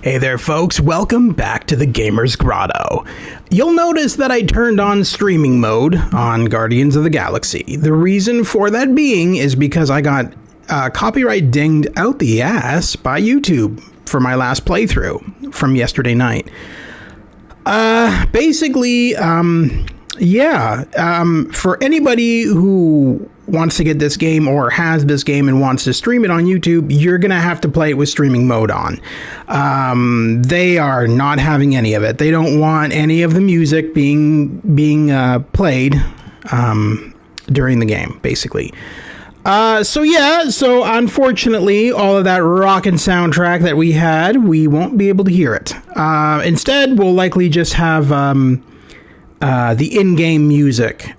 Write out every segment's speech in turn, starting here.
Hey there folks, welcome back to the Gamer's Grotto. You'll notice that I turned on streaming mode on Guardians of the Galaxy. The reason for that being is because I got copyright dinged out the ass by YouTube for my last playthrough from yesterday night. For anybody who wants to get this game or has this game and wants to stream it on YouTube, you're gonna have to play it with streaming mode on. They are not having any of it. They don't want any of the music being played during the game, basically. So unfortunately, all of that rockin' soundtrack that we had, we won't be able to hear it. Instead, we'll likely just have the in-game music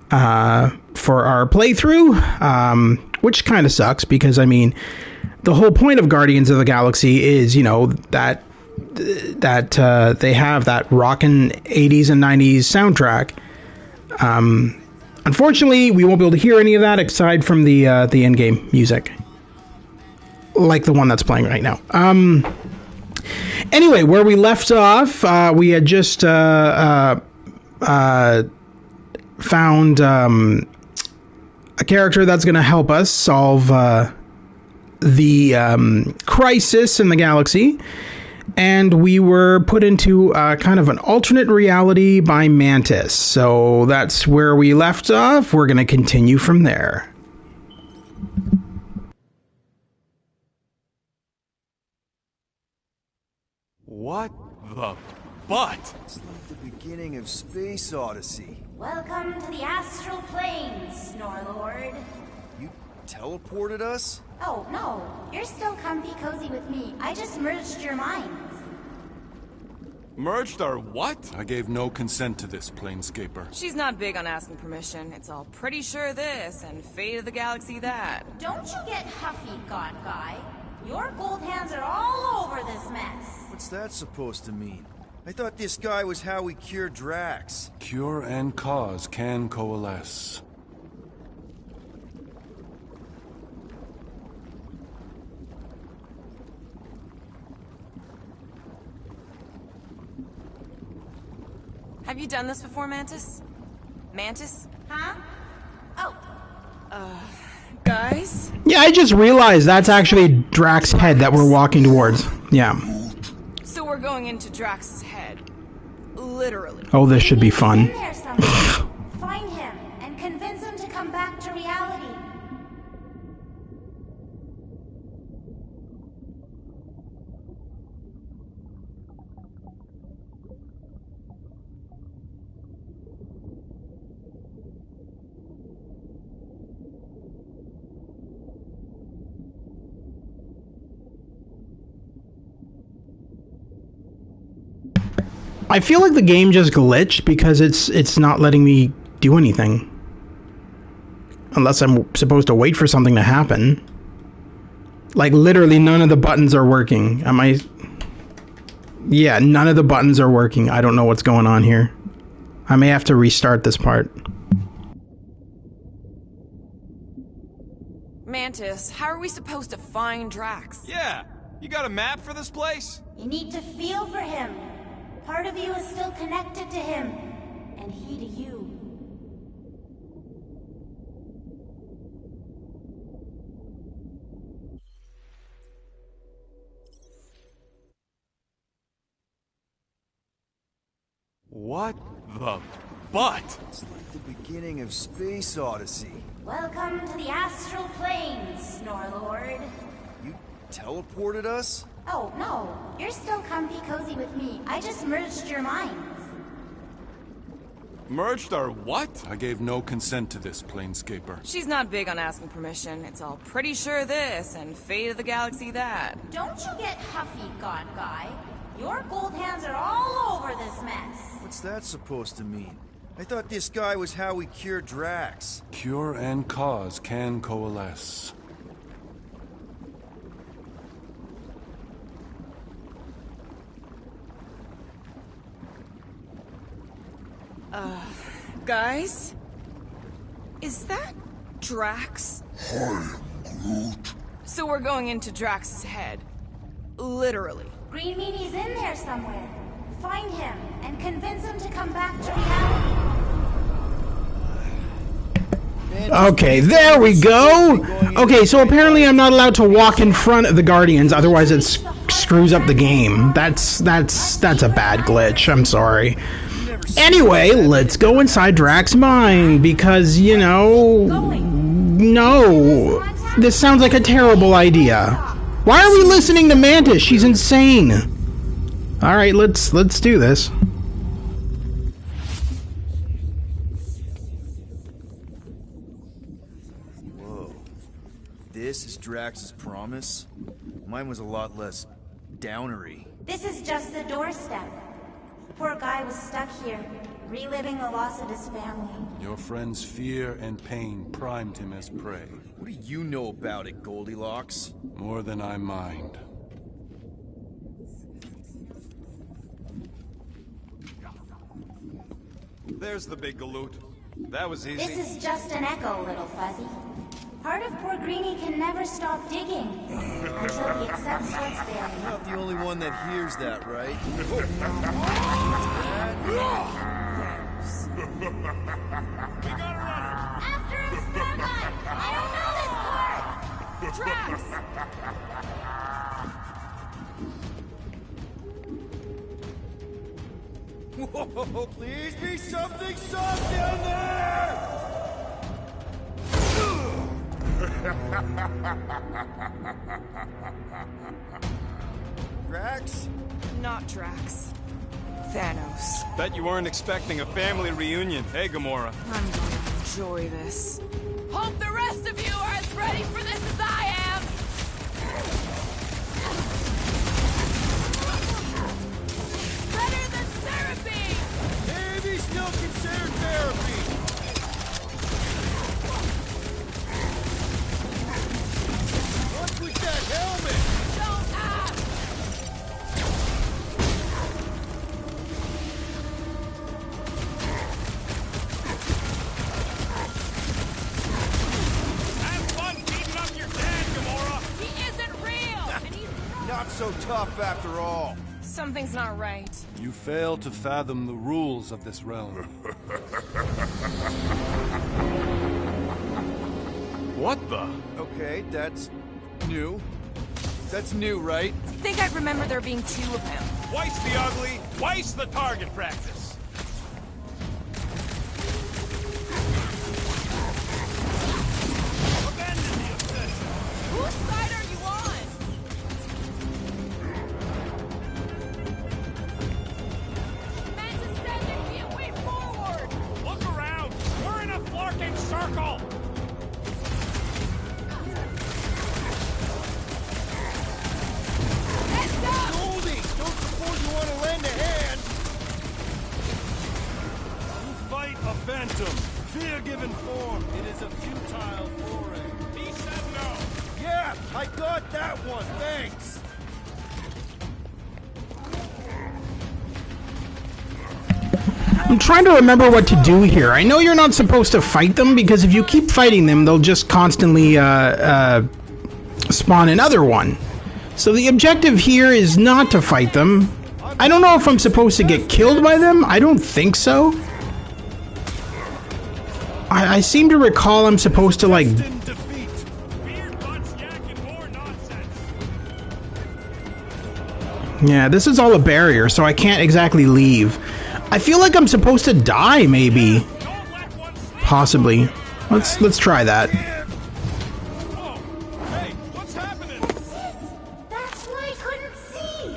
for our playthrough, which kind of sucks because, I mean, the whole point of Guardians of the Galaxy is, you know, that they have that rockin' 80s and 90s soundtrack. Unfortunately, we won't be able to hear any of that aside from the in-game music, like the one that's playing right now. Anyway, where we left off, we had just found a character that's going to help us solve the crisis in the galaxy, and we were put into kind of an alternate reality by Mantis. So that's where we left off. We're going to continue from there. What the butt? It's like the beginning of Space Odyssey. Welcome to the astral planes, Snorlord. You teleported us? Oh, no. You're still comfy cozy with me. I just merged your minds. Merged our what? I gave no consent to this, Planescaper. She's not big on asking permission. It's all pretty sure this and fate of the galaxy that. Don't you get huffy, God Guy. Your gold hands are all over this mess. What's that supposed to mean? I thought this guy was how we cure Drax. Cure and cause can coalesce. Have you done this before, Mantis? Mantis? Huh? Oh. Guys? Yeah, I just realized that's actually Drax's head that we're walking towards. Yeah. So we're going into Drax's head. Literally. Oh, this should be fun. He's in there somewhere. Find him and convince him to come back to reality. I feel like the game just glitched because it's not letting me do anything. Unless I'm supposed to wait for something to happen. Like, literally none of the buttons are working. Yeah, none of the buttons are working. I don't know what's going on here. I may have to restart this part. Mantis, how are we supposed to find Drax? Yeah, you got a map for this place? You need to feel for him. Part of you is still connected to him, and he to you. What the butt? It's like the beginning of Space Odyssey. Welcome to the astral planes, Snorlord. You teleported us? Oh, no. You're still comfy cozy with me. I just merged your minds. Merged our what? I gave no consent to this, Planescaper. She's not big on asking permission. It's all pretty sure this and fate of the galaxy that. Don't you get huffy, God Guy. Your gold hands are all over this mess. What's that supposed to mean? I thought this guy was how we cure Drax. Cure and cause can coalesce. Guys? Is that Drax? Hi, Groot. So we're going into Drax's head. Literally. Green Meanie's in there somewhere. Find him and convince him to come back to reality. Okay, there we go! Okay, so apparently I'm not allowed to walk in front of the Guardians, otherwise it screws up the game. That's a bad glitch, I'm sorry. Anyway, let's go inside Drax's mind, because, you know... No! This sounds like a terrible idea. Why are we listening to Mantis? She's insane! Alright, let's do this. This is Drax's promise? Mine was a lot less downery. This is just the doorstep. The poor guy was stuck here, reliving the loss of his family. Your friend's fear and pain primed him as prey. What do you know about it, Goldilocks? More than I mind. There's the big galoot. That was easy. This is just an echo, little fuzzy. Part of poor Greenie can never stop digging until he accepts what's there. You're not the only one that hears that, right? After him, Starlight! I don't know this part! Drax! Whoa, please be something soft down there! Drax? Not Drax. Thanos. Bet you weren't expecting a family reunion, hey Gamora? I'm gonna enjoy this. Hope the rest of you are as ready for this as I am! Better than therapy! Maybe still considered therapy! What's with that helmet? Don't ask! Have fun beating up your dad, Gamora! He isn't real! And he's Not so tough after all. Something's not right. You fail to fathom the rules of this realm. What the? Okay, that's new. That's new, right? I think I remember there being two of him. Twice the ugly, twice the target practice. Abandon the obsession. Whose side are you on? Mantis said there'd be a way forward! Look around. We're in a flarking circle. Heads up! Goldie, don't suppose you want to lend a hand? You fight a phantom, fear-given form. It is a futile foray. He said no. Yeah, I got that one, thanks. I'm trying to remember what to do here. I know you're not supposed to fight them, because if you keep fighting them, they'll just constantly spawn another one. So the objective here is not to fight them. I don't know if I'm supposed to get killed by them. I don't think so. I seem to recall I'm supposed to, like... Destined defeat. Beard butts yakking more nonsense. Yeah, this is all a barrier, so I can't exactly leave. I feel like I'm supposed to die, maybe. Don't let one sneak. Possibly. Let's try that. Whoa. Hey, what's happening? That's why I couldn't see!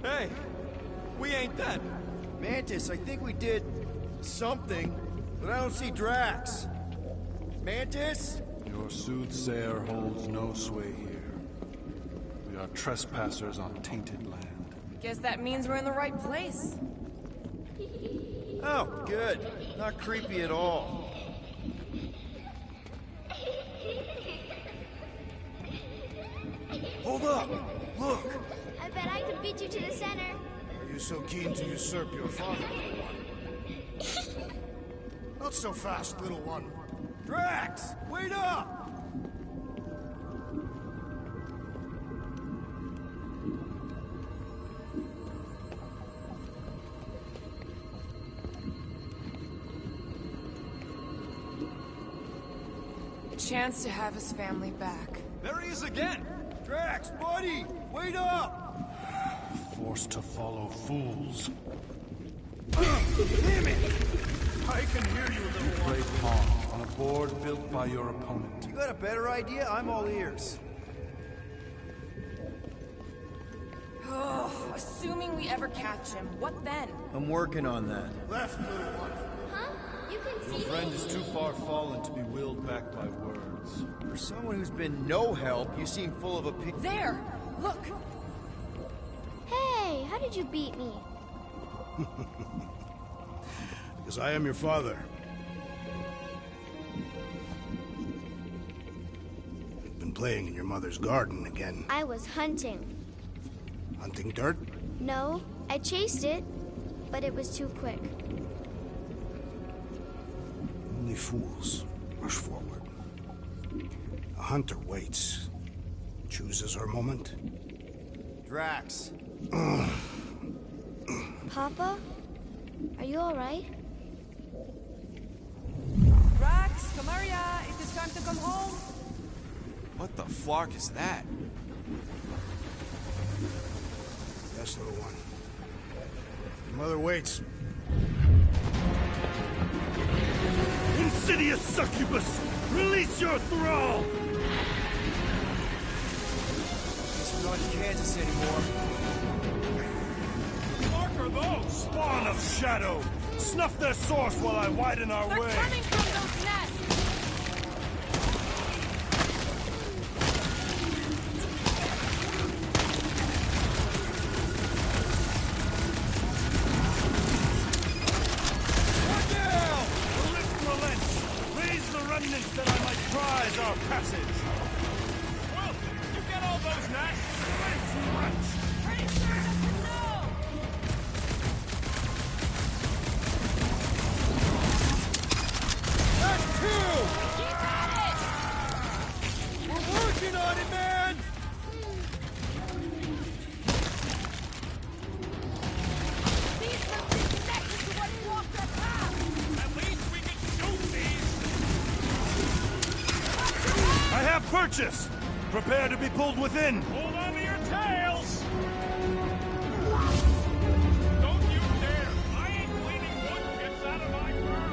Hey, we ain't dead. Mantis, I think we did something, but I don't see Drax. Mantis? Your soothsayer holds no sway here. We are trespassers on tainted land. Guess that means we're in the right place. Oh, good. Not creepy at all. Hold up! Look! I bet I could beat you to the center. Are you so keen to usurp your father? Not so fast, little one. Drax, wait up! Chance to have his family back. There he is again! Drax, buddy, wait up! Forced to follow fools. Damn it! I can hear you, little one. You play pawn on a board built by your opponent. You got a better idea? I'm all ears. Oh, assuming we ever catch him, what then? I'm working on that. Left, little one. Huh? You can Your see friend me? is too far fallen to be willed back by words. For someone who's been no help, you seem full of opinion. There! Look! Hey, how did you beat me? Because I am your father. You've been playing in your mother's garden again. I was hunting. Hunting dirt? No, I chased it, but it was too quick. Only fools rush forward. A hunter waits. Chooses her moment. Drax. Papa? Are you alright? Drax, come here, it is time to come home. What the flark is that? Yes, little one. Your mother waits. Insidious succubus! Release your thrall! We're not in Kansas anymore. Mark are those? Spawn of shadow! Snuff their source while I widen our They're way! coming from those nests! What now? The rift relents! Raise the remnants that I might prize our passage! Well, you get all those gnats? Pretty sure that's a no! That's two! Keep at it! We're working on it, man! These must be connected to what blocked our path! At least we can shoot these! I have purchase! Prepare to be pulled within! Hold on to your tails! Don't you dare! I ain't cleaning what gets out of my fur!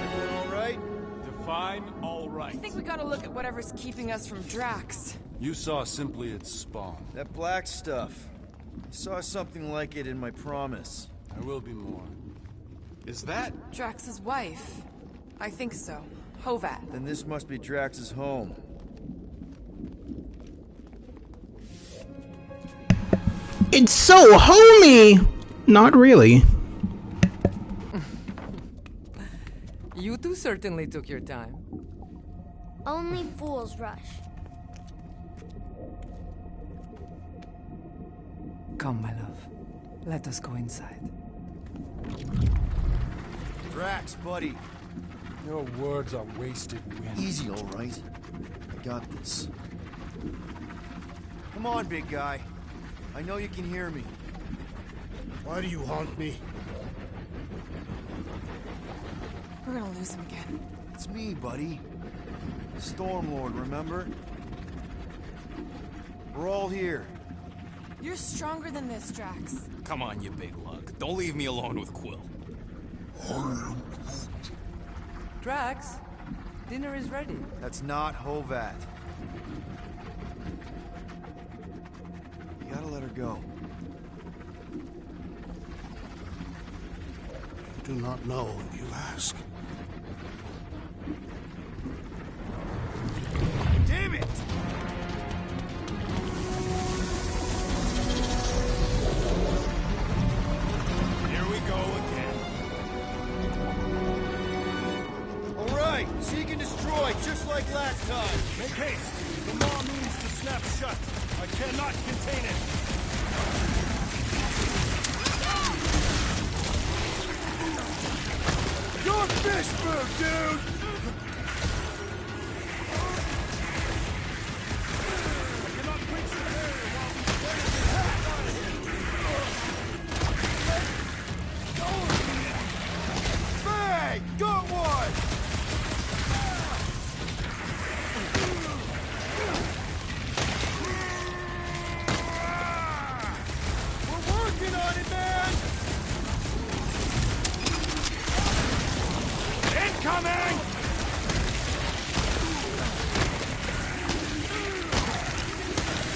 Everyone all right? Define all right. I think we gotta look at whatever's keeping us from Drax. You saw simply its spawn. That black stuff. I saw something like it in my promise. There will be more. Is that? Drax's wife. I think so. Hovat. Then this must be Drax's home. It's so homey! Not really. You two certainly took your time. Only fools rush. Come, my love. Let us go inside. Drax, buddy. Your words are wasted wind. Easy, all right. I got this. Come on, big guy. I know you can hear me. Why do you haunt me? We're gonna lose him again. It's me, buddy. Stormlord, remember? We're all here. You're stronger than this, Drax. Come on, you big lug. Don't leave me alone with Quill. Drax, dinner is ready. That's not Hovat. You gotta let her go. I do not know if you ask. Damn it! Here we go again. All right, seek and destroy, just like last time. Make haste. The maw means to snap shut. I cannot contain it. Your fish dude! Bang! Got one! We're working on it, man! Incoming!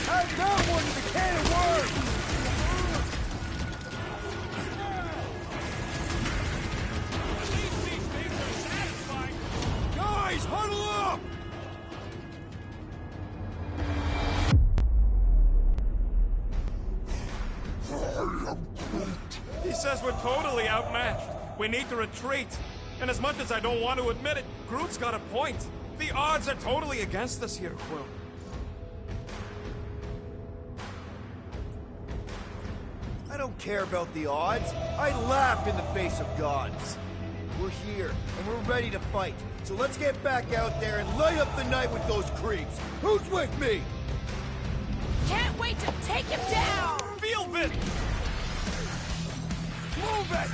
Add that one to the can of worms! Guys, huddle up! He says we're totally outmatched. We need to retreat. And as much as I don't want to admit it, Groot's got a point. The odds are totally against us here, Quill. I don't care about the odds. I laugh in the face of gods. We're here, and we're ready to fight. So let's get back out there and light up the night with those creeps. Who's with me? Can't wait to take him down! Feel this! Move it!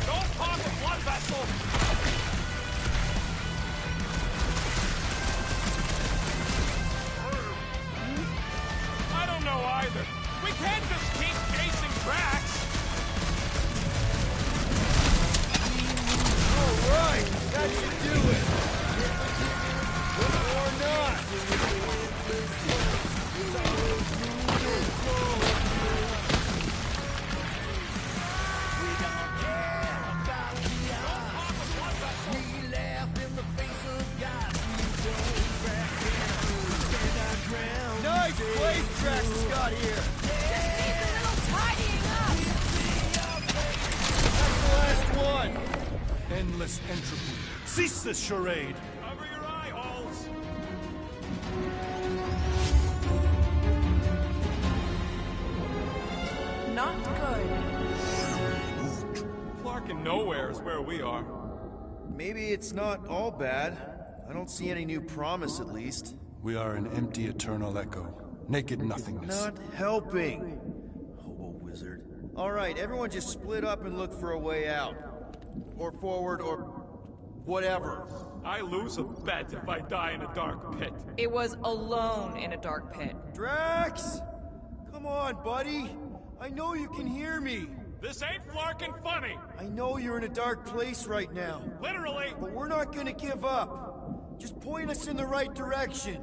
Don't pop a blood vessel! I don't know either. We can't just keep chasing Drax! All right, that should do it. Or not. Nice place Drax has got here. Just needs a little tidying up! That's the last one. Endless entropy. Cease this charade. Cover your eye holes! Not good. Flarkin' nowhere is where we are. Maybe it's not all bad. I don't see any new promise, at least. We are an empty eternal echo. Naked nothingness. Not helping. Hobo wizard. All right, everyone just split up and look for a way out. Or forward, or whatever. I lose a bet if I die in a dark pit. It was alone in a dark pit. Drax! Come on, buddy. I know you can hear me. This ain't Flarkin' funny! I know you're in a dark place right now. Literally! But we're not gonna give up. Just point us in the right direction.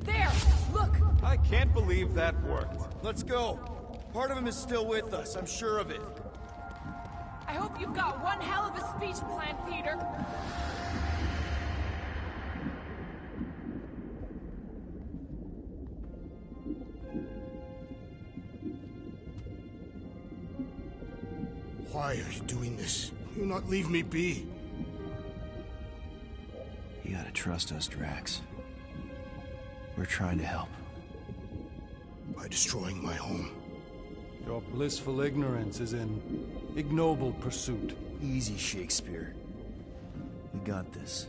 There! Look! I can't believe that worked. Let's go. Part of him is still with us, I'm sure of it. I hope you've got one hell of a speech planned, Peter. Why are you doing this? You not leave me be. You gotta trust us, Drax. We're trying to help. By destroying my home. Your blissful ignorance is an ignoble pursuit. Easy, Shakespeare. We got this.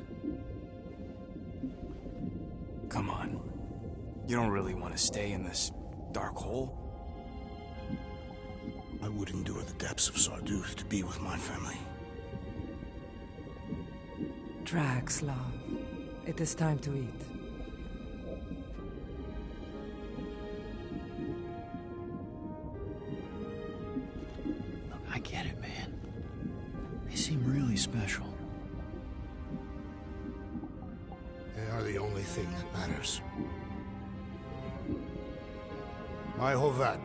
Come on. You don't really want to stay in this dark hole? I would endure the depths of Sarduth to be with my family. Drax, love. It is time to eat. Look, I get it, man. They seem really special. They are the only thing that matters. My Hovat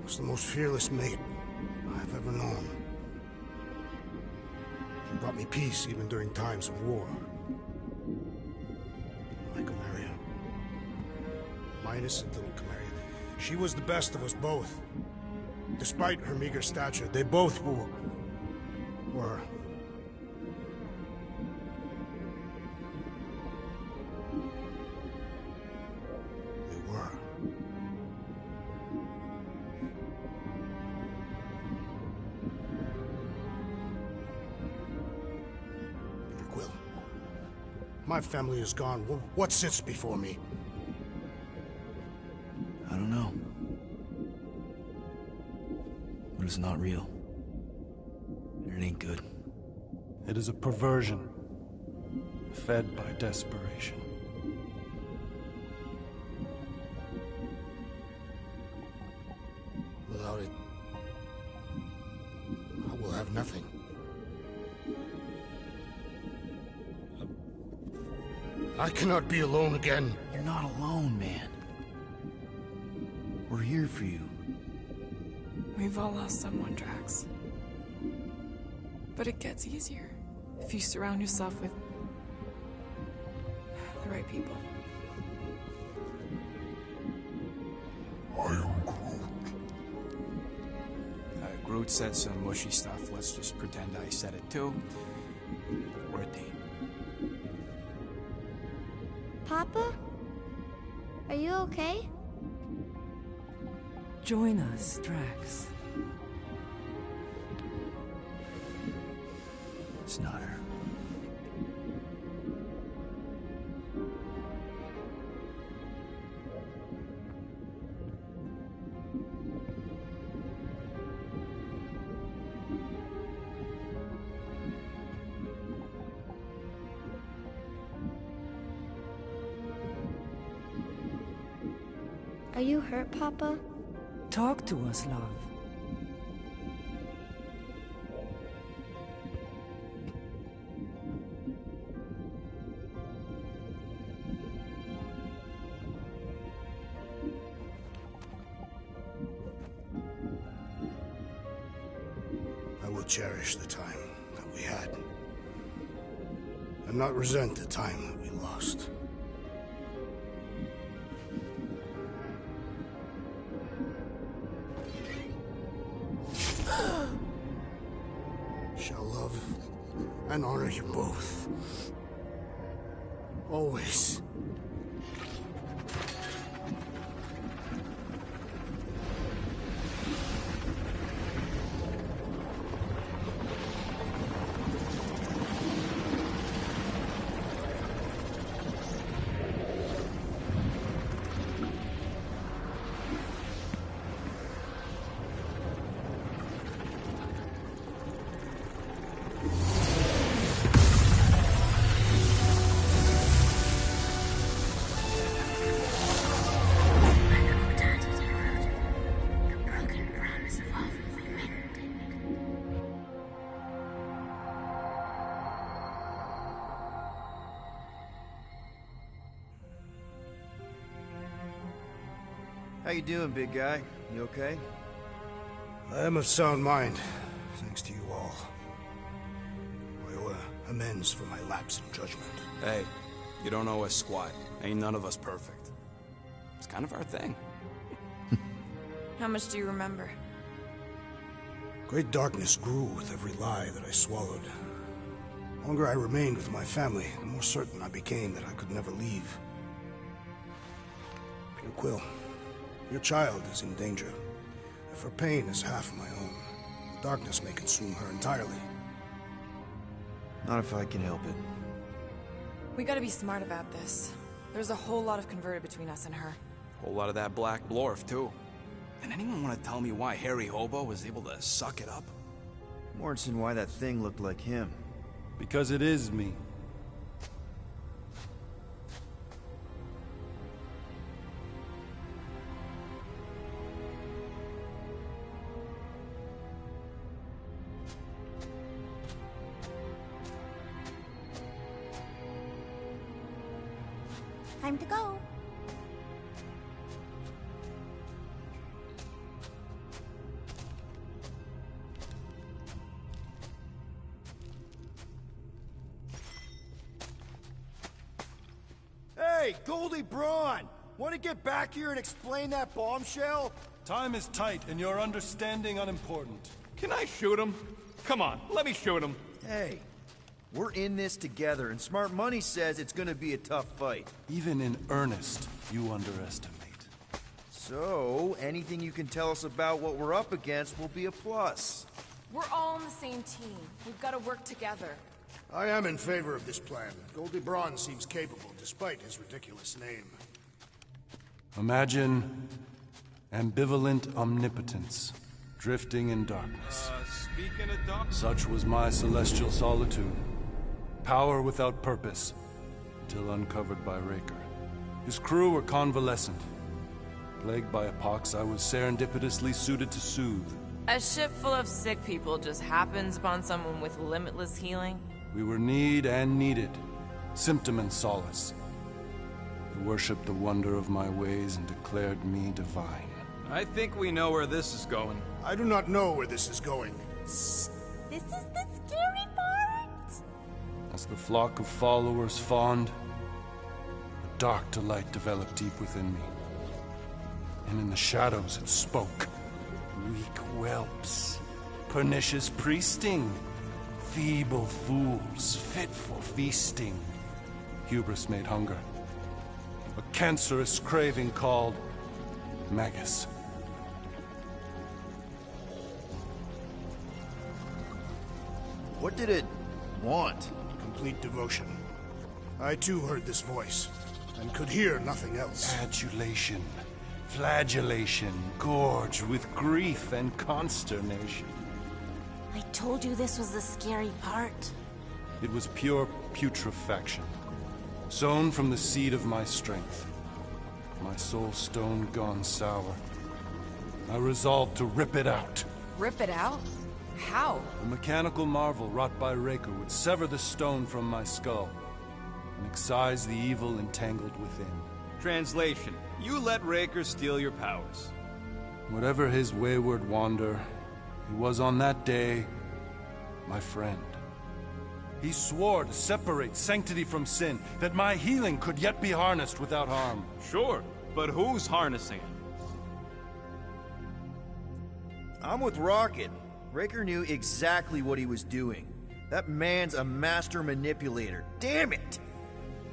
was the most fearless mate I've ever known. She brought me peace even during times of war. My Chimera. My innocent little Chimera. She was the best of us both. Despite her meager stature, they both were My family is gone. What sits before me? I don't know. But it's not real. And it ain't good. It is a perversion, fed by desperation. Without it, I will have nothing. I cannot be alone again. You're not alone, man. We're here for you. We've all lost someone, Drax. But it gets easier if you surround yourself with the right people. I am Groot. Groot said some mushy stuff. Let's just pretend I said it too. We're a team. Papa? Are you okay? Join us, Drax. It's not her. Are you hurt, Papa? Talk to us, love. I will cherish the time that we had, and not resent the time that we lost. Shall love and honor you both. Always. How you doing, big guy? You okay? I am of sound mind, thanks to you all. I owe amends for my lapse in judgment. Hey, you don't owe us squat. Ain't none of us perfect. It's kind of our thing. How much do you remember? Great darkness grew with every lie that I swallowed. The longer I remained with my family, the more certain I became that I could never leave. Peter Quill, your child is in danger. If her pain is half my own, the darkness may consume her entirely. Not if I can help it. We gotta be smart about this. There's a whole lot of converted between us and her. Whole lot of that black blorf, too. And anyone want to tell me why Harry Hobo was able to suck it up? Morrison, why that thing looked like him. Because it is me. Time to go. Hey, Goldie Braun! Want to get back here and explain that bombshell? Time is tight and your understanding unimportant. Can I shoot him? Come on, let me shoot him. Hey, we're in this together, and Smart Money says it's gonna be a tough fight. Even in earnest, you underestimate. So, anything you can tell us about what we're up against will be a plus. We're all on the same team. We've gotta work together. I am in favor of this plan. Goldie Braun seems capable, despite his ridiculous name. Imagine ambivalent omnipotence, drifting in darkness. Speaking of dark... Such was my celestial solitude. Power without purpose, until uncovered by Raker. His crew were convalescent. Plagued by a pox, I was serendipitously suited to soothe. A ship full of sick people just happens upon someone with limitless healing? We were need and needed, symptom and solace. They worshipped the wonder of my ways and declared me divine. I think we know where this is going. I do not know where this is going. Shh! This is the scary part! As the flock of followers fawned, a dark delight developed deep within me. And in the shadows it spoke. Weak whelps, pernicious priesting, feeble fools, fit for feasting. Hubris made hunger. A cancerous craving called Magus. What did it want? Complete devotion. I too heard this voice, and could hear nothing else. Adulation, flagellation, gorged with grief and consternation. I told you this was the scary part. It was pure putrefaction, sown from the seed of my strength. My soul stone gone sour. I resolved to rip it out. Rip it out? How? A mechanical marvel wrought by Raker would sever the stone from my skull and excise the evil entangled within. Translation: you let Raker steal your powers. Whatever his wayward wander, he was on that day my friend. He swore to separate sanctity from sin, that my healing could yet be harnessed without harm. Sure, but who's harnessing it? I'm with Rocket. Raker knew exactly what he was doing. That man's a master manipulator. Damn it!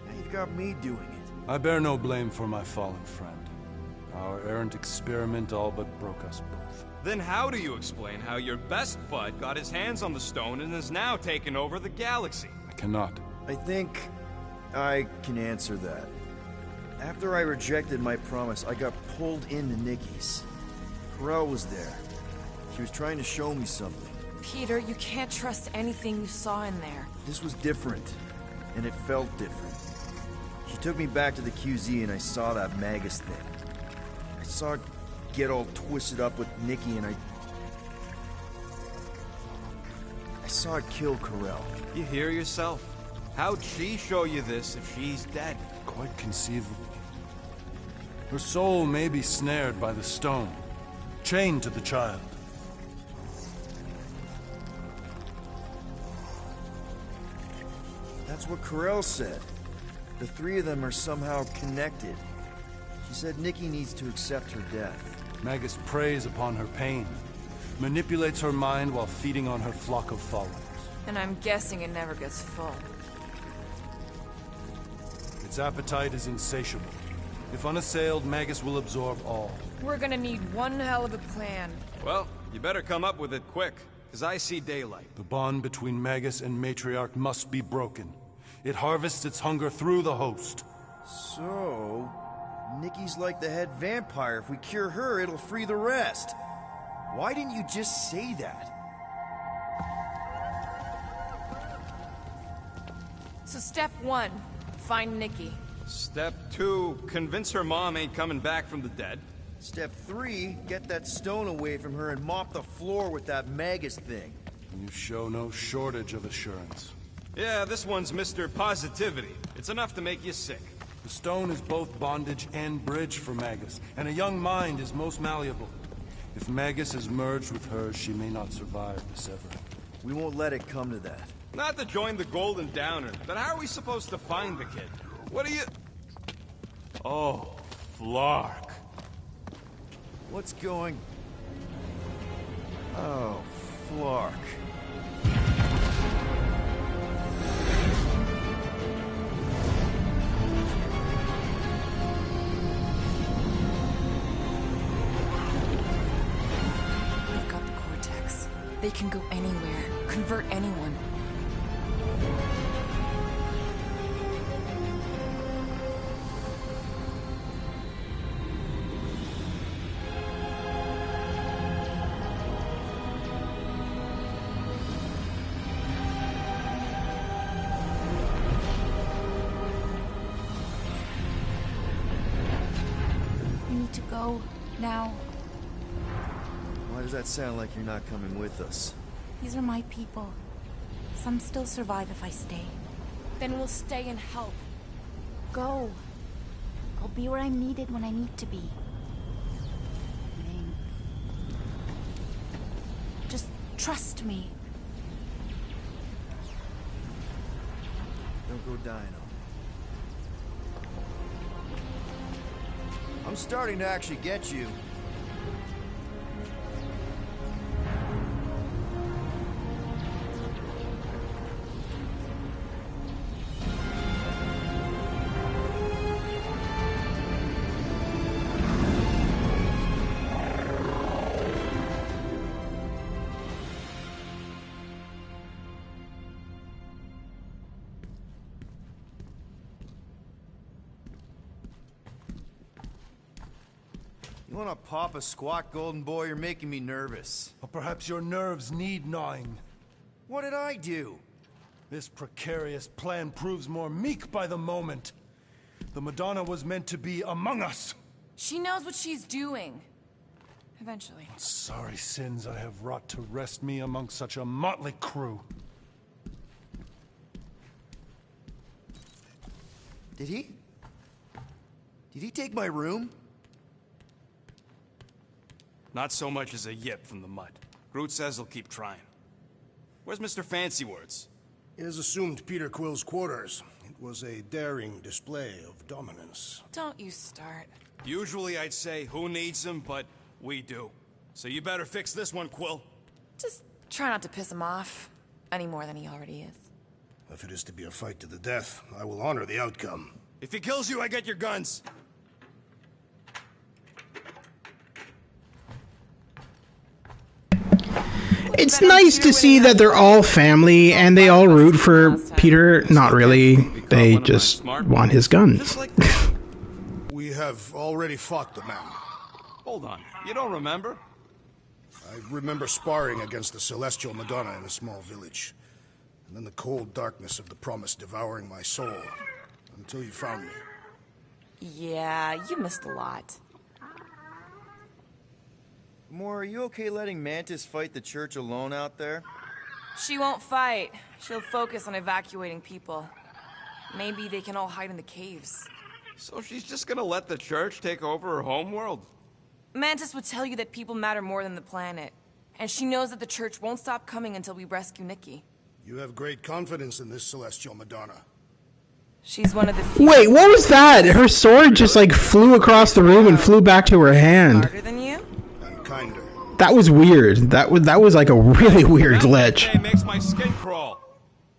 Now you've got me doing it. I bear no blame for my fallen friend. Our errant experiment all but broke us both. Then how do you explain how your best bud got his hands on the stone and is now taking over the galaxy? I cannot. I think I can answer that. After I rejected my promise, I got pulled into Nikki's. Corel was there. She was trying to show me something. Peter, you can't trust anything you saw in there. This was different, and it felt different. She took me back to the QZ and I saw that Magus thing. I saw it get all twisted up with Nikki and I saw it kill Corel. You hear yourself. How'd she show you this if she's dead? Quite conceivable. Her soul may be snared by the stone, chained to the child. That's what Corel said. The three of them are somehow connected. She said Nikki needs to accept her death. Magus preys upon her pain, manipulates her mind while feeding on her flock of followers. And I'm guessing it never gets full. Its appetite is insatiable. If unassailed, Magus will absorb all. We're gonna need one hell of a plan. Well, you better come up with it quick, because I see daylight. The bond between Magus and Matriarch must be broken. It harvests its hunger through the host. So, Nikki's like the head vampire. If we cure her, it'll free the rest. Why didn't you just say that? So step 1, find Nikki. Step 2, convince her mom ain't coming back from the dead. Step 3, get that stone away from her and mop the floor with that Magus thing. You show no shortage of assurance. Yeah, this one's Mr. Positivity. It's enough to make you sick. The stone is both bondage and bridge for Magus, and a young mind is most malleable. If Magus is merged with hers, she may not survive the severing. We won't let it come to that. Not to join the Golden Downer, but how are we supposed to find the kid? What are you... Oh, Flark. What's going... Oh, Flark. We've got the Cortex. They can go anywhere, convert anyone. We need to go now. Why does that sound like you're not coming with us? These are my people. Some still survive if I stay. Then we'll stay and help. Go. I'll be where I'm needed when I need to be. Just trust me. Don't go dying on me. I'm starting to actually get you. You wanna pop a squat, golden boy? You're making me nervous. Or perhaps your nerves need gnawing. What did I do? This precarious plan proves more meek by the moment. The Madonna was meant to be among us. She knows what she's doing. Eventually. Sorry sins I have wrought to wrest me among such a motley crew. Did he take my room? Not so much as a yip from the mud. Groot says he'll keep trying. Where's Mr. Fancy Words? It is assumed Peter Quill's quarters. It was a daring display of dominance. Don't you start. Usually I'd say, who needs him, but we do. So you better fix this one, Quill. Just try not to piss him off any more than he already is. If it is to be a fight to the death, I will honor the outcome. If he kills you, I get your guns. It's nice to see that they're all family and they all root for Peter. Not really. They just want his guns. We have already fought the man. Hold on. You don't remember? I remember sparring against the Celestial Madonna in a small village. And then the cold darkness of the promise devouring my soul. Until you found me. Yeah, you missed a lot. Moore, are you okay letting Mantis fight the church alone out there? She won't fight. She'll focus on evacuating people. Maybe they can all hide in the caves. So she's just gonna let the church take over her homeworld? Mantis would tell you that people matter more than the planet. And she knows that the church won't stop coming until we rescue Nikki. You have great confidence in this Celestial Madonna. She's one of the few. Wait, what was that? Her sword just like flew across the room and flew back to her hand. Smarter than you? And kinder. That was weird. That was like a really weird glitch. That makes my skin crawl.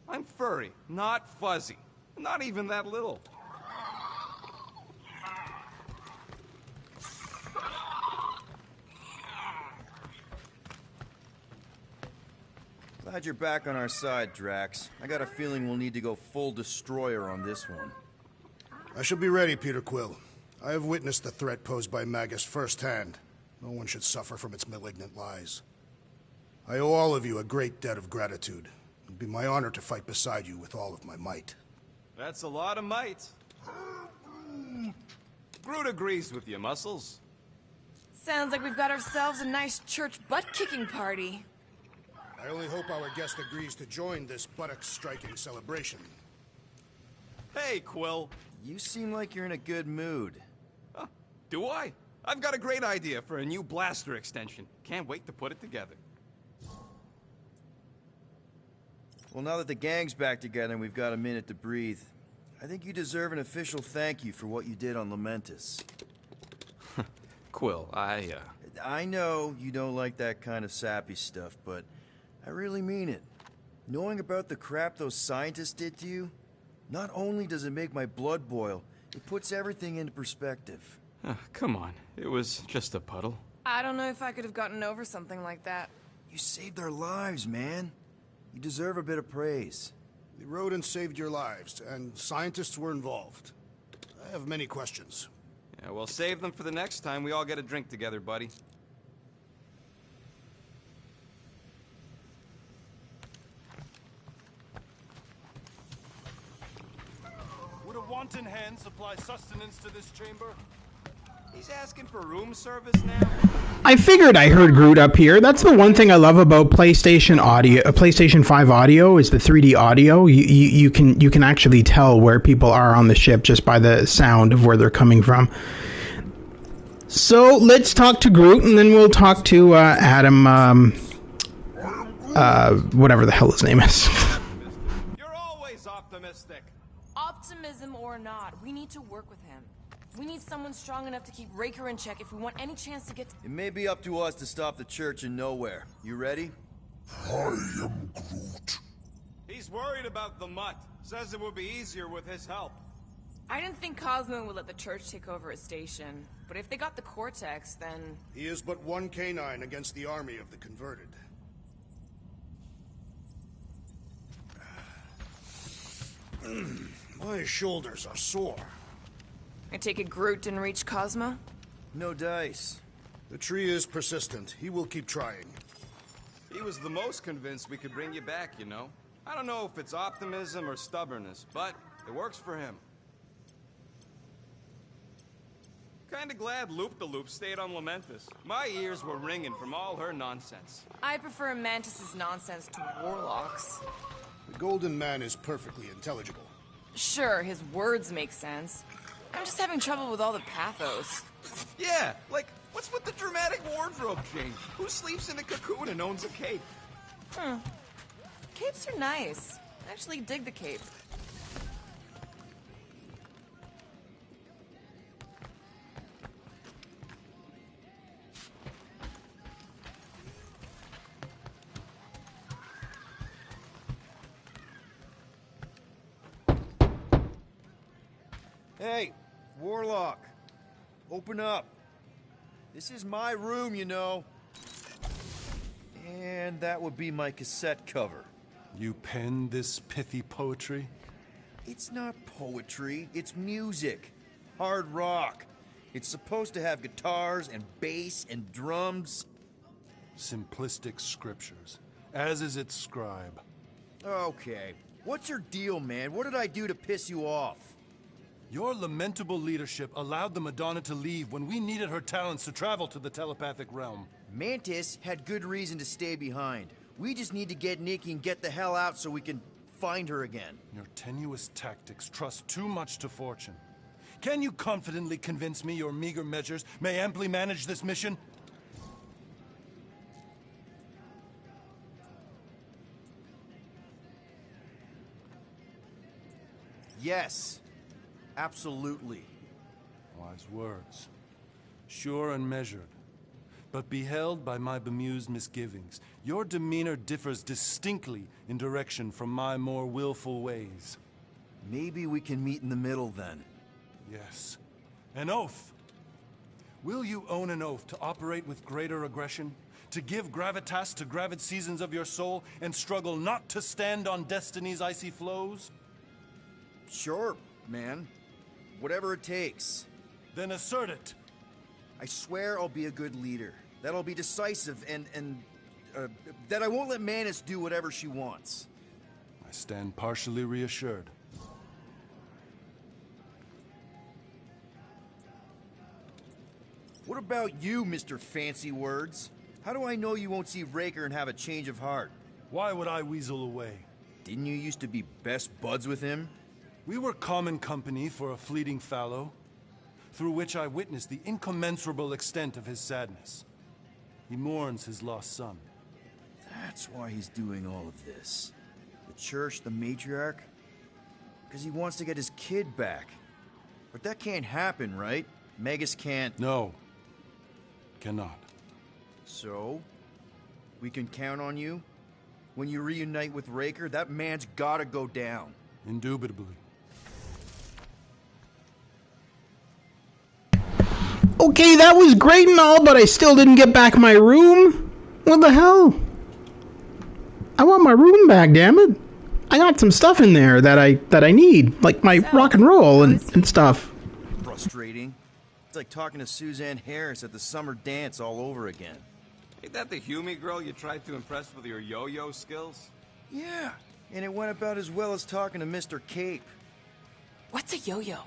I'm furry, not fuzzy. Not even that little. Glad you're back on our side, Drax. I got a feeling we'll need to go full destroyer on this one. I shall be ready, Peter Quill. I have witnessed the threat posed by Magus firsthand. No one should suffer from its malignant lies. I owe all of you a great debt of gratitude. It would be my honor to fight beside you with all of my might. That's a lot of might. Groot agrees with you, Muscles. Sounds like we've got ourselves a nice church butt-kicking party. I only hope our guest agrees to join this buttocks-striking celebration. Hey, Quill. You seem like you're in a good mood. Huh, do I? I've got a great idea for a new blaster extension. Can't wait to put it together. Well, now that the gang's back together and we've got a minute to breathe, I think you deserve an official thank you for what you did on Lamentus. Quill, I know you don't like that kind of sappy stuff, but I really mean it. Knowing about the crap those scientists did to you, not only does it make my blood boil, it puts everything into perspective. Come on. It was just a puddle. I don't know if I could have gotten over something like that. You saved their lives, man. You deserve a bit of praise. The rodents saved your lives, and scientists were involved. I have many questions. Yeah, well, save them for the next time we all get a drink together, buddy. Would a wanton hand supply sustenance to this chamber? He's asking for room service now? I figured I heard Groot up here. That's the one thing I love about PlayStation audio, PlayStation 5 audio, is the 3D audio. You can actually tell where people are on the ship just by the sound of where they're coming from. So let's talk to Groot, and then we'll talk to Adam, whatever the hell his name is. You're always optimistic. Optimism or not, we need to work with him. We need someone strong enough to keep Raker in check if we want any chance to get to... It may be up to us to stop the church in nowhere. You ready? I am Groot. He's worried about the mutt. Says it will be easier with his help. I didn't think Cosmo would let the church take over a station. But if they got the Cortex, then... He is but one canine against the army of the converted. My shoulders are sore. I take it Groot didn't reach Cosmo? No dice. The tree is persistent. He will keep trying. He was the most convinced we could bring you back, you know. I don't know if it's optimism or stubbornness, but it works for him. Kinda glad Loop-the-Loop stayed on Lamentus. My ears were ringing from all her nonsense. I prefer Mantis's nonsense to Warlock's. The Golden Man is perfectly intelligible. Sure, his words make sense. I'm just having trouble with all the pathos. Yeah, like, what's with the dramatic wardrobe change? Who sleeps in a cocoon and owns a cape? Capes are nice. I actually dig the cape. Hey, Warlock. Open up. This is my room, you know. And that would be my cassette cover. You penned this pithy poetry? It's not poetry, it's music. Hard rock. It's supposed to have guitars and bass and drums. Simplistic scriptures, as is its scribe. Okay. What's your deal, man? What did I do to piss you off? Your lamentable leadership allowed the Madonna to leave when we needed her talents to travel to the telepathic realm. Mantis had good reason to stay behind. We just need to get Nikki and get the hell out so we can find her again. Your tenuous tactics trust too much to fortune. Can you confidently convince me your meager measures may amply manage this mission? Yes. Absolutely. Wise words. Sure and measured. But beheld by my bemused misgivings, your demeanor differs distinctly in direction from my more willful ways. Maybe we can meet in the middle then. Yes. An oath. Will you own an oath to operate with greater aggression? To give gravitas to gravid seasons of your soul and struggle not to stand on destiny's icy flows? Sure, man. Whatever it takes. Then assert it. I swear I'll be a good leader. That I'll be decisive and that I won't let Mantis do whatever she wants. I stand partially reassured. What about you, Mr. Fancy Words? How do I know you won't see Raker and have a change of heart? Why would I weasel away? Didn't you used to be best buds with him? We were common company for a fleeting fallow, through which I witnessed the incommensurable extent of his sadness. He mourns his lost son. That's why he's doing all of this. The church, the matriarch? Because he wants to get his kid back. But that can't happen, right? Magus can't... No. Cannot. So? We can count on you? When you reunite with Raker, that man's gotta go down. Indubitably. Okay, that was great and all, but I still didn't get back my room. What the hell? I want my room back, damn it. I got some stuff in there that I need, like my rock and roll and stuff. Frustrating. It's like talking to Suzanne Harris at the summer dance all over again. Ain't that the Hume girl you tried to impress with your yo-yo skills? Yeah, and it went about as well as talking to Mr. Cape. What's a yo-yo?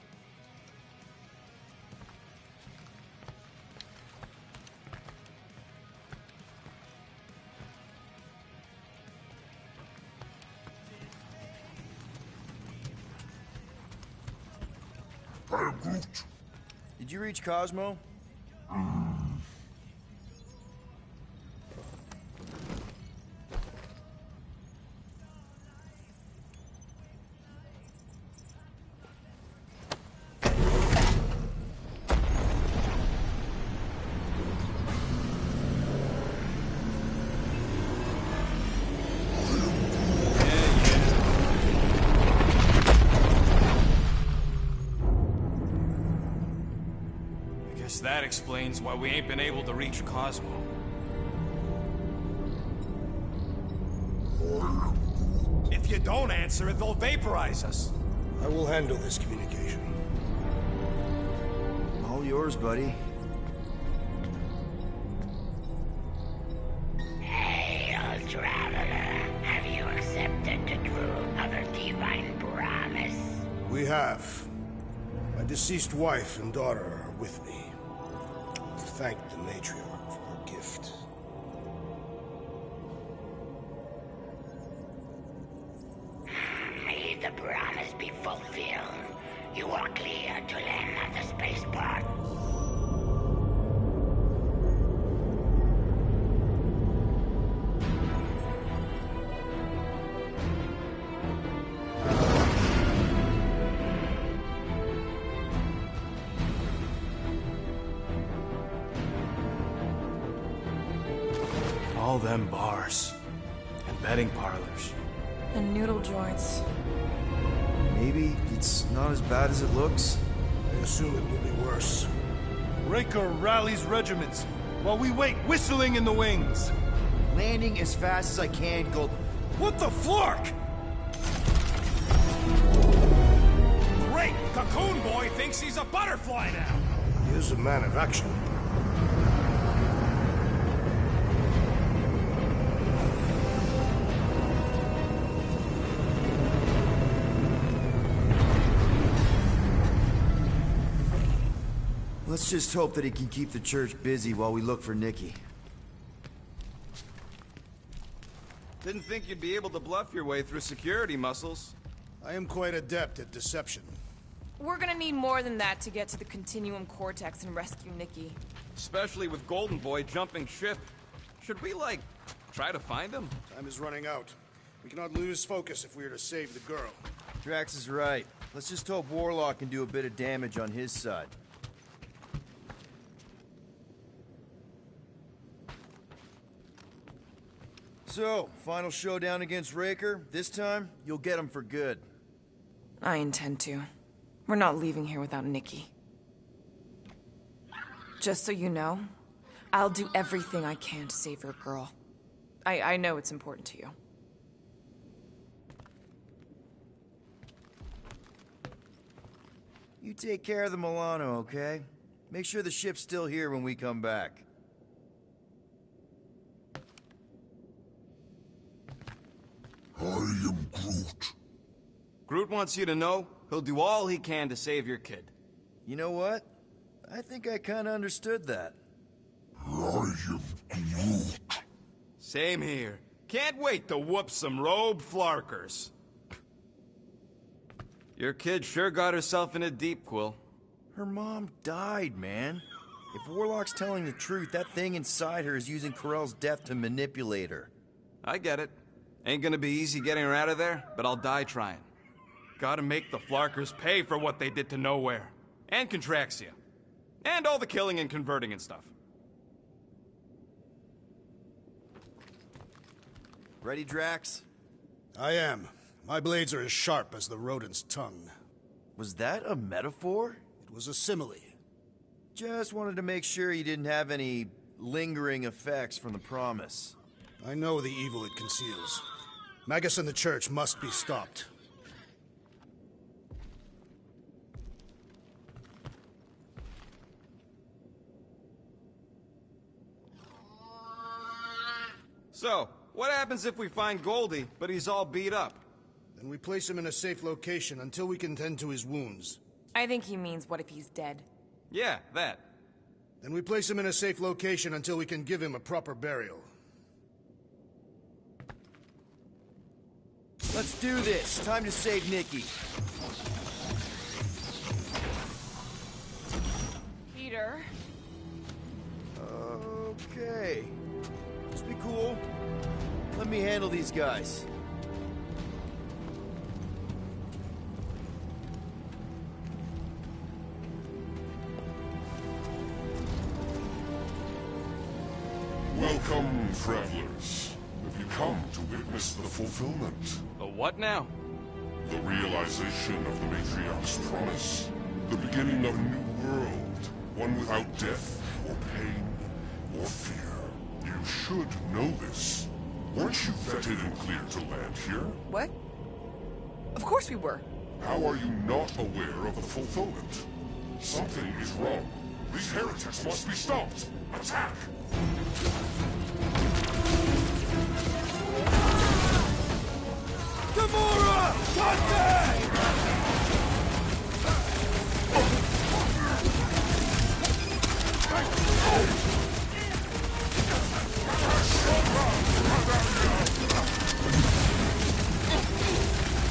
Did you reach Cosmo? That explains why we ain't been able to reach Cosmo. If you don't answer it, they'll vaporize us. I will handle this communication. All yours, buddy. Hail, traveler. Have you accepted the truth of a divine promise? We have. My deceased wife and daughter are with me. To thank the matriarch for her gift. May the promise be fulfilled. You are clear to land at the spaceport. All them bars and betting parlors. And noodle joints. Maybe it's not as bad as it looks. I assume it will be worse. Raker rallies regiments while we wait whistling in the wings. Landing as fast as I can, Gold. What the flark? Great! Cocoon Boy thinks he's a butterfly now! He is a man of action. Let's just hope that he can keep the church busy while we look for Nikki. Didn't think you'd be able to bluff your way through security muscles. I am quite adept at deception. We're gonna need more than that to get to the Continuum Cortex and rescue Nikki. Especially with Golden Boy jumping ship. Should we, like, try to find him? Time is running out. We cannot lose focus if we are to save the girl. Drax is right. Let's just hope Warlock can do a bit of damage on his side. So, final showdown against Raker. This time, you'll get him for good. I intend to. We're not leaving here without Nikki. Just so you know, I'll do everything I can to save your girl. I know it's important to you. You take care of the Milano, okay? Make sure the ship's still here when we come back. I am Groot. Groot wants you to know he'll do all he can to save your kid. You know what? I think I kinda understood that. I am Groot. Same here. Can't wait to whoop some robe flarkers. Your kid sure got herself in a deep, Quill. Her mom died, man. If Warlock's telling the truth, that thing inside her is using Corell's death to manipulate her. I get it. Ain't gonna be easy getting her out of there, but I'll die trying. Gotta make the Flarkers pay for what they did to Nowhere. And Contraxia. And all the killing and converting and stuff. Ready, Drax? I am. My blades are as sharp as the rodent's tongue. Was that a metaphor? It was a simile. Just wanted to make sure you didn't have any lingering effects from the promise. I know the evil it conceals. Magus and the church must be stopped. So, what happens if we find Goldie, but he's all beat up? Then we place him in a safe location until we can tend to his wounds. I think he means what if he's dead? Yeah, that. Then we place him in a safe location until we can give him a proper burial. Let's do this. Time to save Nikki. Peter? Okay. Just be cool. Let me handle these guys. Welcome, travelers. Have you come to witness the fulfillment? The what now? The realization of the Matriarch's promise. The beginning of a new world. One without death, or pain, or fear. You should know this. Weren't you vetted and cleared to land here? What? Of course we were. How are you not aware of the fulfillment? Something is wrong. These heretics must be stopped. Attack! Gamora! Contact!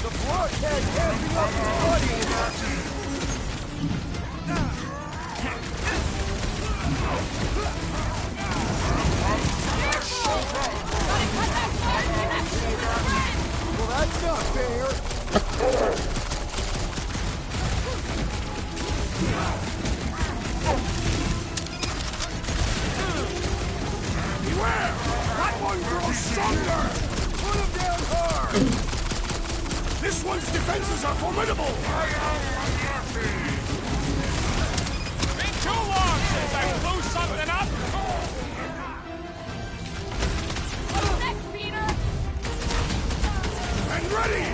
The blockhead camping up the audience! Well, that's not fair! Beware! That one grows stronger! Put him down hard! This one's defenses are formidable! Been too long since I blew something up! What's next, Peter? And ready!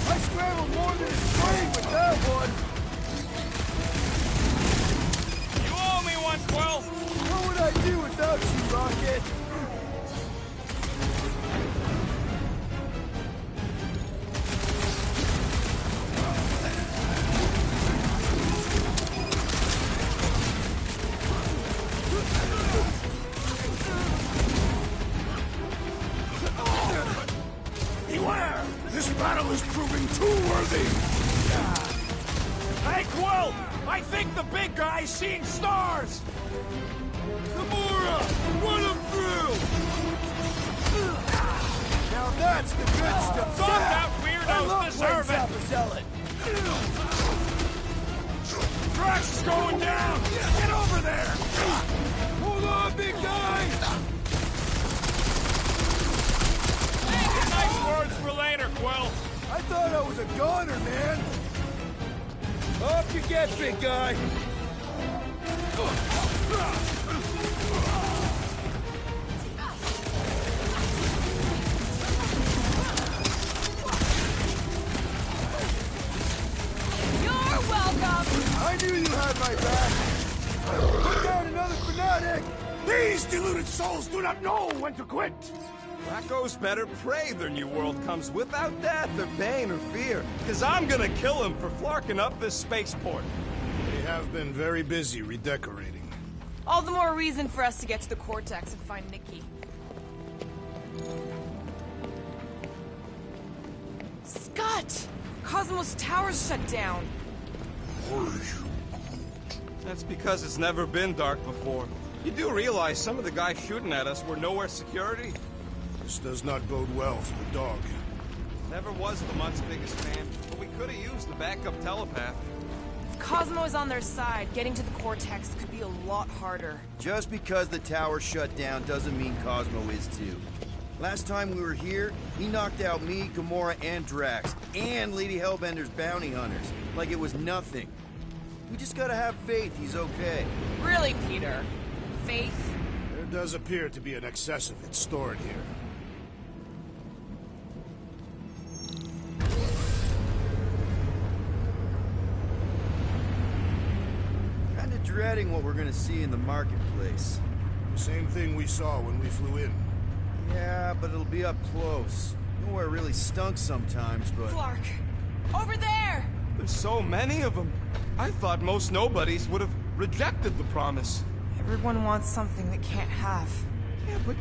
I scrambled more than his brain with that one! You owe me one, Quill! What would I do without you, Rocket? Beware! This battle is proving too worthy! Hey, Quill! I think the big guy's seeing stars! Gamora! Run him through! Now that's the good stuff! Thought that weirdos deserve it! Zealot. Drax is going down! Get over there! Hold on, big guy! Nice words for later, Quill! I thought I was a goner, man! Up you get, big guy! You're welcome! I knew you had my back! Put down another fanatic! These deluded souls do not know when to quit! Racco's better pray their new world comes without death or pain or fear. Cause I'm gonna kill him for flarking up this spaceport. They have been very busy redecorating. All the more reason for us to get to the Cortex and find Nikki. Scott! Cosmos Tower's shut down. That's because it's never been dark before. You do realize some of the guys shooting at us were nowhere security? This does not bode well for the dog. Never was the Mutt's biggest fan, but we could have used a backup telepath. If Cosmo is on their side, getting to the Cortex could be a lot harder. Just because the tower shut down doesn't mean Cosmo is too. Last time we were here, he knocked out me, Gamora, and Drax, and Lady Hellbender's bounty hunters, like it was nothing. We just gotta have faith he's okay. Really, Peter? Faith? There does appear to be an excess of it stored here. Kinda dreading what we're gonna see in the marketplace. The same thing we saw when we flew in. Yeah, but it'll be up close. Nowhere really stunk sometimes, but... Flark! Over there! There's so many of them. I thought most nobodies would have rejected the promise. Everyone wants something they can't have. Yeah, but...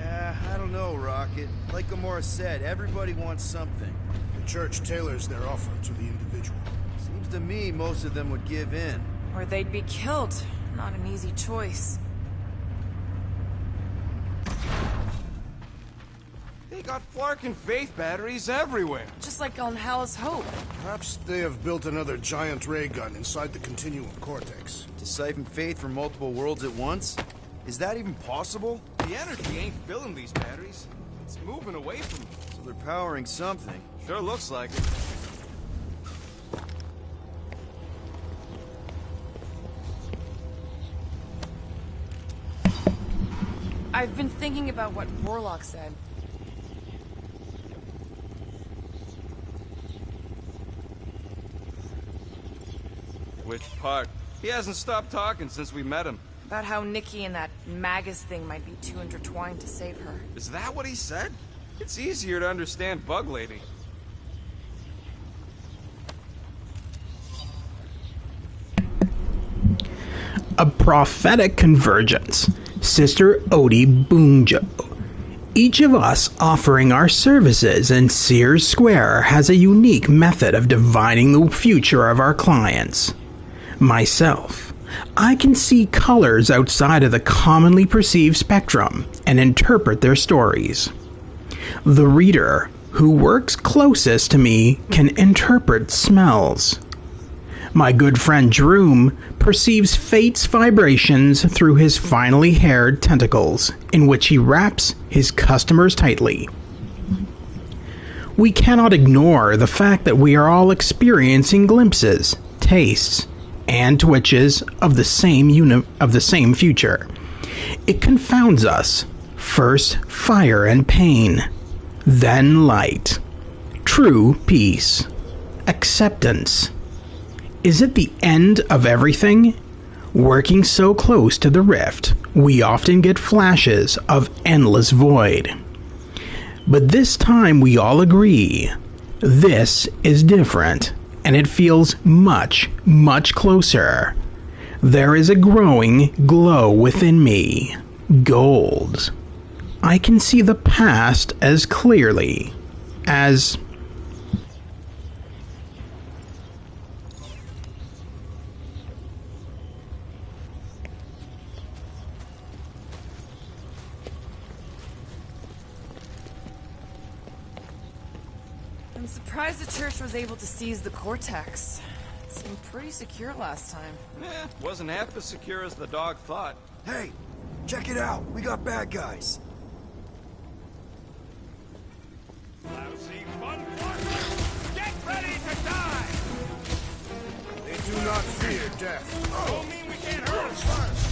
Yeah, I don't know, Rocket. Like Gamora said, everybody wants something. The church tailors their offer to the individual. Seems to me most of them would give in. Or they'd be killed. Not an easy choice. They got Flark and Faith batteries everywhere. Just like on Hal's Hope. Perhaps they have built another giant ray gun inside the Continuum Cortex. To siphon Faith from multiple worlds at once? Is that even possible? The energy ain't filling these batteries. It's moving away from them. So they're powering something. Sure looks like it. I've been thinking about what Warlock said. Which part? He hasn't stopped talking since we met him. About how Nikki and that Magus thing might be too intertwined to save her. Is that what he said? It's easier to understand Bug Lady. A prophetic convergence. Sister Odie Boonjo. Each of us offering our services in Sears Square has a unique method of divining the future of our clients. Myself, I can see colors outside of the commonly perceived spectrum and interpret their stories. The reader, who works closest to me, can interpret smells. My good friend Droom perceives fate's vibrations through his finely haired tentacles, in which he wraps his customers tightly. We cannot ignore the fact that we are all experiencing glimpses, tastes, and twitches of the same future. It confounds us. First fire and pain, then light. True peace. Acceptance. Is it the end of everything? Working so close to the rift, we often get flashes of endless void. But this time we all agree, this is different, and it feels much, much closer. There is a growing glow within me. Gold. I can see the past as clearly as... I'm surprised the church was able to seize the Cortex. It seemed pretty secure last time. Wasn't half as secure as the dog thought. Hey, check it out. We got bad guys. Lousy fun flush. Get ready to die! They do not fear death. Don't mean we can't hurt us first.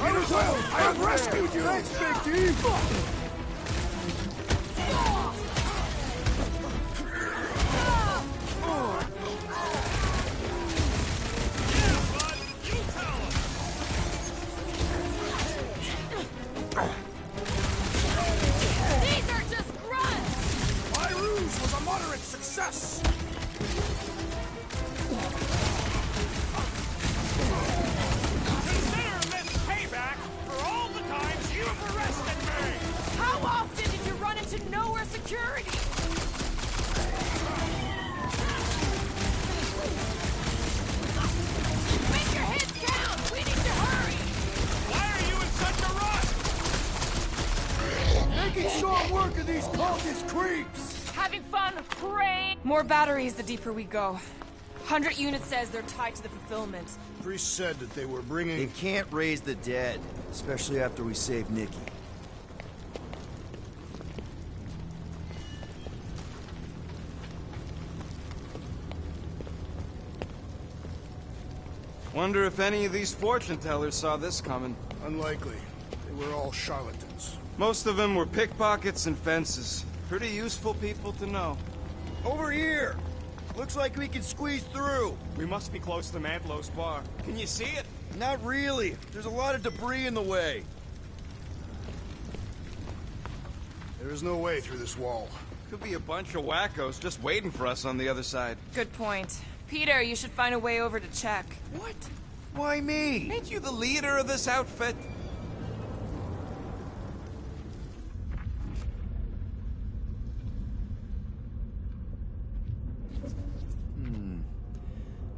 I have rescued you! Thanks, Big D! These are just grunts! My ruse was a moderate success! Consider this payback for all the times you've arrested me! How often did you run into nowhere security? Make your hits count! We need to hurry! Why are you in such a rush? Making short work of these cars! Focus, creeps! Having fun, hooray! More batteries the deeper we go. 100 units says they're tied to the fulfillment. Priest said that they were bringing... They can't raise the dead, especially after we save Nikki. Wonder if any of these fortune tellers saw this coming. Unlikely. They were all charlatans. Most of them were pickpockets and fences. Pretty useful people to know. Over here! Looks like we can squeeze through. We must be close to Mantlow's bar. Can you see it? Not really. There's a lot of debris in the way. There is no way through this wall. Could be a bunch of wackos just waiting for us on the other side. Good point. Peter, you should find a way over to check. What? Why me? Ain't you the leader of this outfit?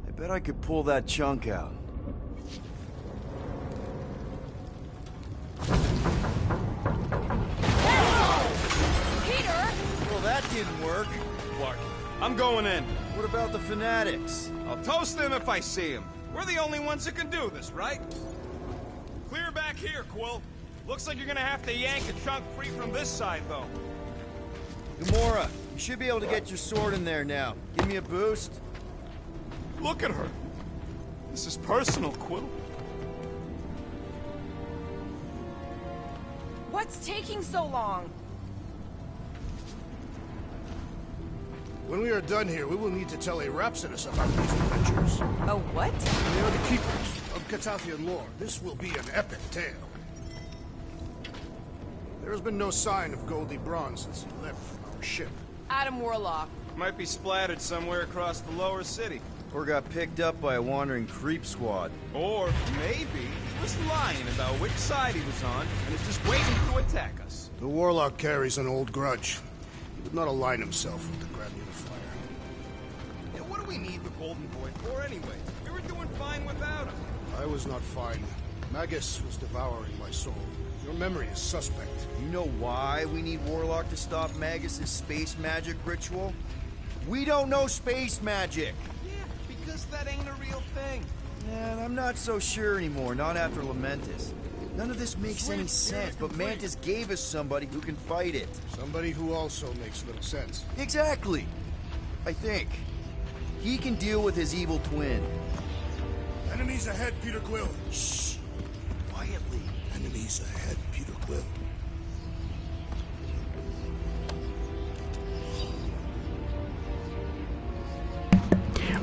I bet I could pull that chunk out. Peter! Well, that didn't work. Clark, I'm going in. What about the fanatics? I'll toast them if I see them. We're the only ones that can do this, right? Clear back here, Quill. Looks like you're gonna have to yank a chunk free from this side, though. Gamora, you should be able to get your sword in there now. Give me a boost. Look at her. This is personal, Quill. What's taking so long? When we are done here, we will need to tell a Rhapsodus about these adventures. A what? They are the keepers of Catathian lore. This will be an epic tale. There has been no sign of Goldie Braun since he left from our ship. Adam Warlock. Might be splattered somewhere across the lower city. Or got picked up by a wandering creep squad. Or maybe he was lying about which side he was on and is just waiting to attack us. The Warlock carries an old grudge. He would not align himself with the Grand Unifier. Yeah, what do we need the Golden Boy for anyway? We were doing fine without him. I was not fine. Magus was devouring my soul. Your memory is suspect. You know why we need Warlock to stop Magus' space magic ritual? We don't know space magic! Yeah, because that ain't a real thing. Man, I'm not so sure anymore, not after Lamentus. None of this makes any sense, but Mantis gave us somebody who can fight it. Somebody who also makes little sense. Exactly! I think. He can deal with his evil twin. Enemies ahead, Peter Quill! Shh! Quietly. Enemies ahead, Peter Quill.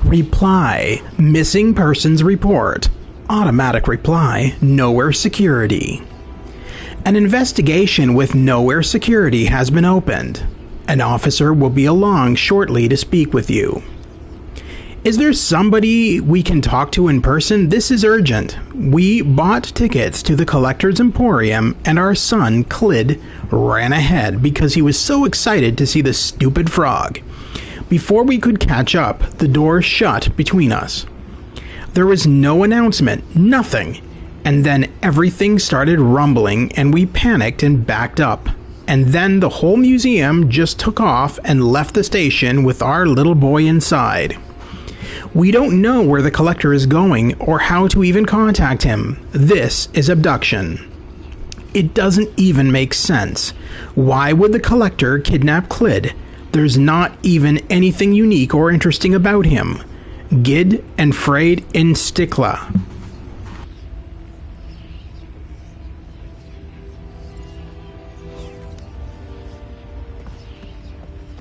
Reply, missing persons report. Automatic reply, nowhere security. An investigation with nowhere security has been opened. An officer will be along shortly to speak with you. Is there somebody we can talk to in person? This is urgent. We bought tickets to the Collector's Emporium and our son, Clid, ran ahead because he was so excited to see the stupid frog. Before we could catch up, the door shut between us. There was no announcement, nothing. And then everything started rumbling and we panicked and backed up. And then the whole museum just took off and left the station with our little boy inside. We don't know where the Collector is going or how to even contact him. This is abduction. It doesn't even make sense. Why would the Collector kidnap Clid? There's not even anything unique or interesting about him. Gid and Frayed in Stikla.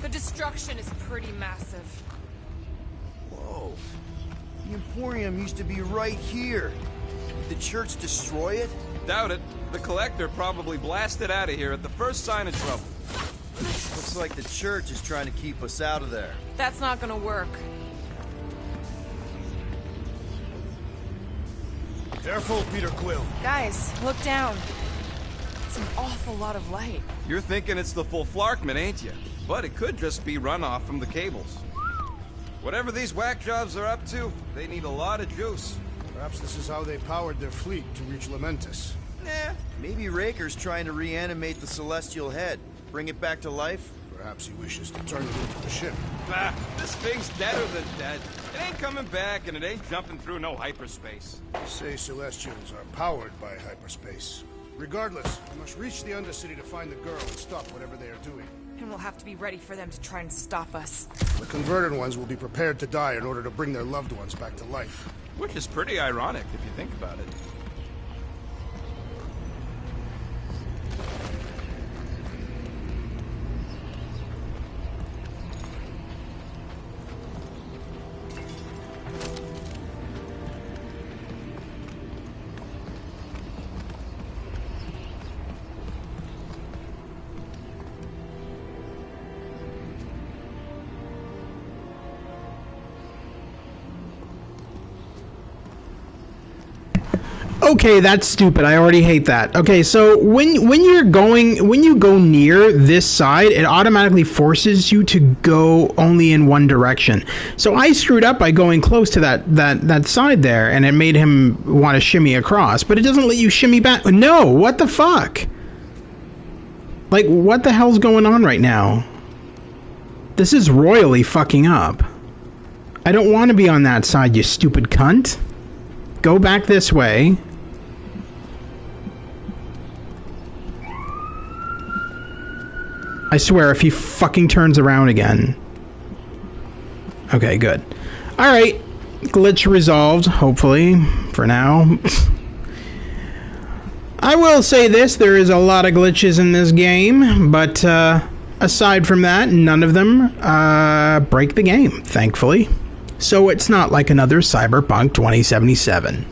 The destruction is pretty massive. Whoa. The Emporium used to be right here. Did the church destroy it? Doubt it. The Collector probably blasted out of here at the first sign of trouble. Looks like the church is trying to keep us out of there. That's not gonna work. Careful, Peter Quill. Guys, look down. It's an awful lot of light. You're thinking it's the full Flarkman, ain't you? But it could just be runoff from the cables. Whatever these whack jobs are up to, they need a lot of juice. Perhaps this is how they powered their fleet to reach Lamentus. Maybe Raker's trying to reanimate the Celestial Head. Bring it back to life? Perhaps he wishes to turn it into a ship. Ah, this thing's deader than dead. It ain't coming back, and it ain't jumping through no hyperspace. You say Celestials are powered by hyperspace. Regardless, we must reach the Undercity to find the girl and stop whatever they are doing. And we'll have to be ready for them to try and stop us. The converted ones will be prepared to die in order to bring their loved ones back to life. Which is pretty ironic, if you think about it. Okay, that's stupid. I already hate that. Okay, so when you go near this side, it automatically forces you to go only in one direction. So I screwed up by going close to that side there, and it made him want to shimmy across, but it doesn't let you shimmy back. No, what the fuck? Like, what the hell's going on right now? This is royally fucking up. I don't want to be on that side, you stupid cunt. Go back this way. I swear, if he fucking turns around again. Okay, good. Alright. Glitch resolved, hopefully, for now. I will say this, there is a lot of glitches in this game, but aside from that, none of them break the game, thankfully. So it's not like another Cyberpunk 2077.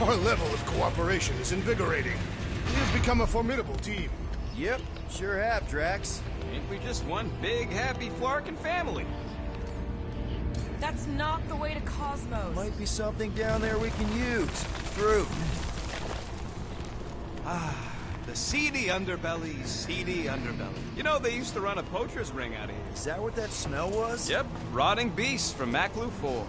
Our level of cooperation is invigorating. We have become a formidable team. Yep, sure have, Drax. Ain't we just one big, happy Flarkin family? That's not the way to Cosmos. Might be something down there we can use. Fruit. Ah, the seedy underbelly, seedy underbelly. You know, they used to run a poacher's ring out of here. Is that what that smell was? Yep, rotting beasts from Maclu 4.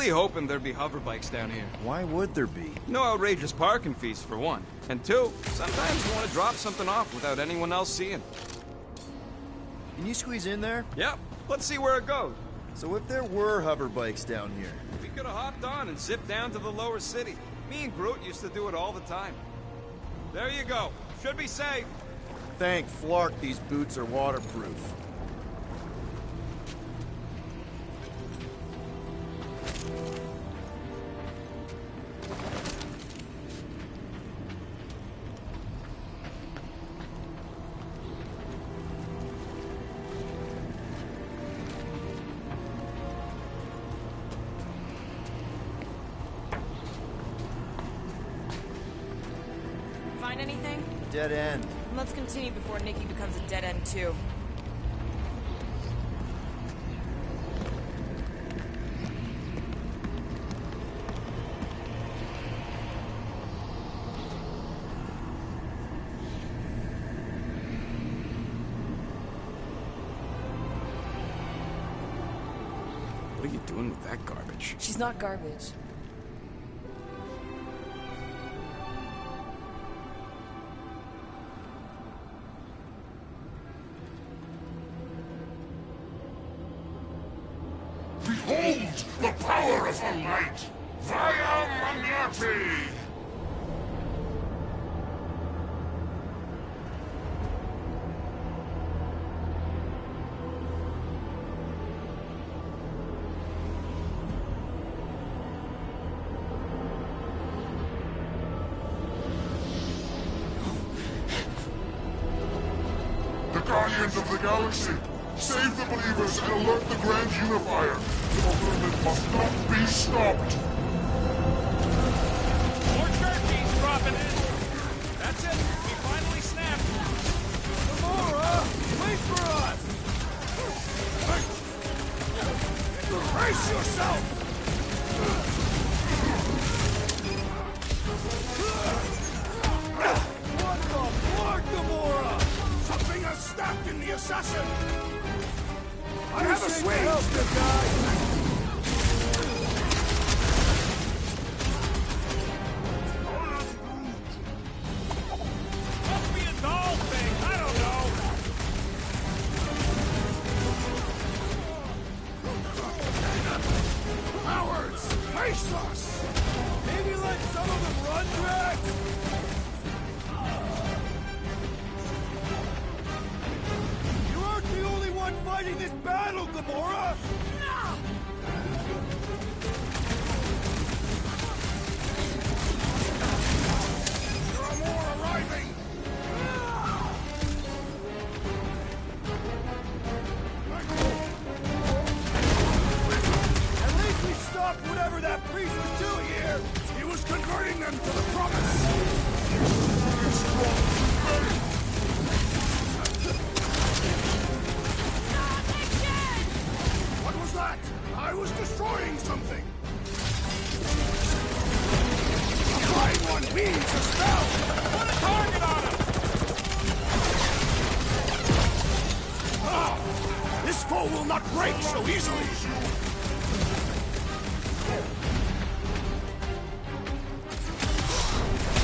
Hoping there'd be hover bikes down here. Why would there be? No outrageous parking fees, for one. And two, sometimes you want to drop something off without anyone else seeing. Can you squeeze in there? Yep. Let's see where it goes. So if there were hover bikes down here... We could have hopped on and zipped down to the lower city. Me and Groot used to do it all the time. There you go. Should be safe. Thank Flark these boots are waterproof. Anything? Dead end. Let's continue before Nikki becomes a dead end too. What are you doing with that garbage? She's not garbage. Behold the power of the light! Via Magnati! The Guardians of the Galaxy! Save the believers and alert the Grand Unifier! The movement must not be stopped! More turkeys dropping in! That's it! We finally snapped! Gamora! Wait for us! Brace yourself! What the fuck, Gamora? Something has snapped in the assassin! I have a swing! Help the guy! Must be a doll thing. I don't know. Cowards! Face us! Maybe let some of them run, Drax? You aren't the only one fighting this battle, Gamora! There are more arriving! At least we stopped whatever that priest was doing here! He was converting them to the promise! What was that? I was destroying something! Applying one means a spell! Put a target on him! Ah! This foe will not break so easily!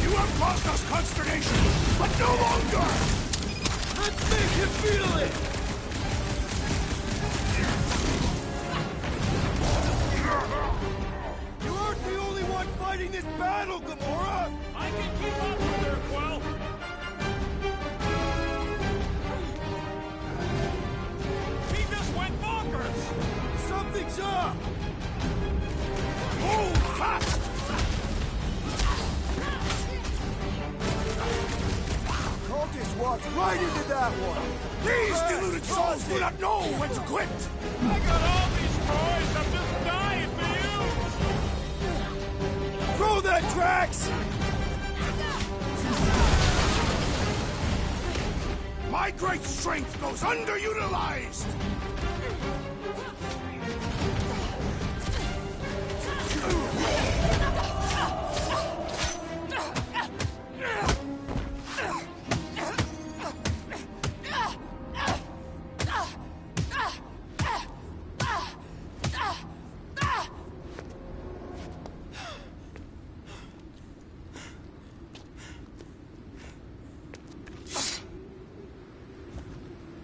You have caused us consternation, but no longer! Let's make him feel it! You aren't the only one fighting this battle, Gamora! I can keep up with her, Quill. He just went bonkers. Something's up! Move fast! Cultists walked right into that one! These deluded souls do not know when to quit! I got all these toys. I'm just dying for you. Throw that, Drax! My great strength goes underutilized!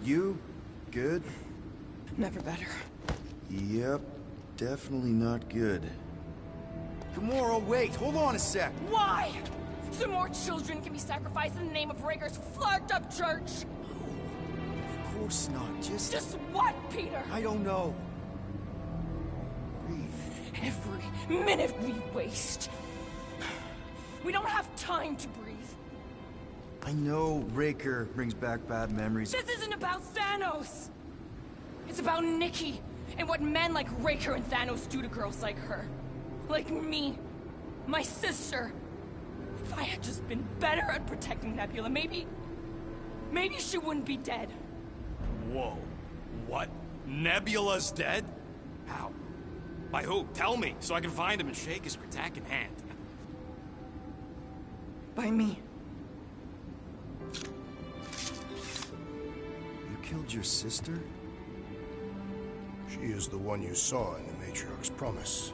You good? Never better. Yep, definitely not good. Gamora, wait, hold on a sec. Why? So more children can be sacrificed in the name of Raker's flarked up church? Of course not, Just what, Peter? I don't know. Breathe. Every minute we waste. We don't have time to breathe. I know Raker brings back bad memories. This isn't about Thanos. It's about Nikki and what men like Raker and Thanos do to girls like her. Like me. My sister. If I had just been better at protecting Nebula, maybe she wouldn't be dead. Whoa. What? Nebula's dead? How? By who? Tell me, so I can find him and shake his Kratak in hand. By me. You killed your sister? She is the one you saw in the Matriarch's promise.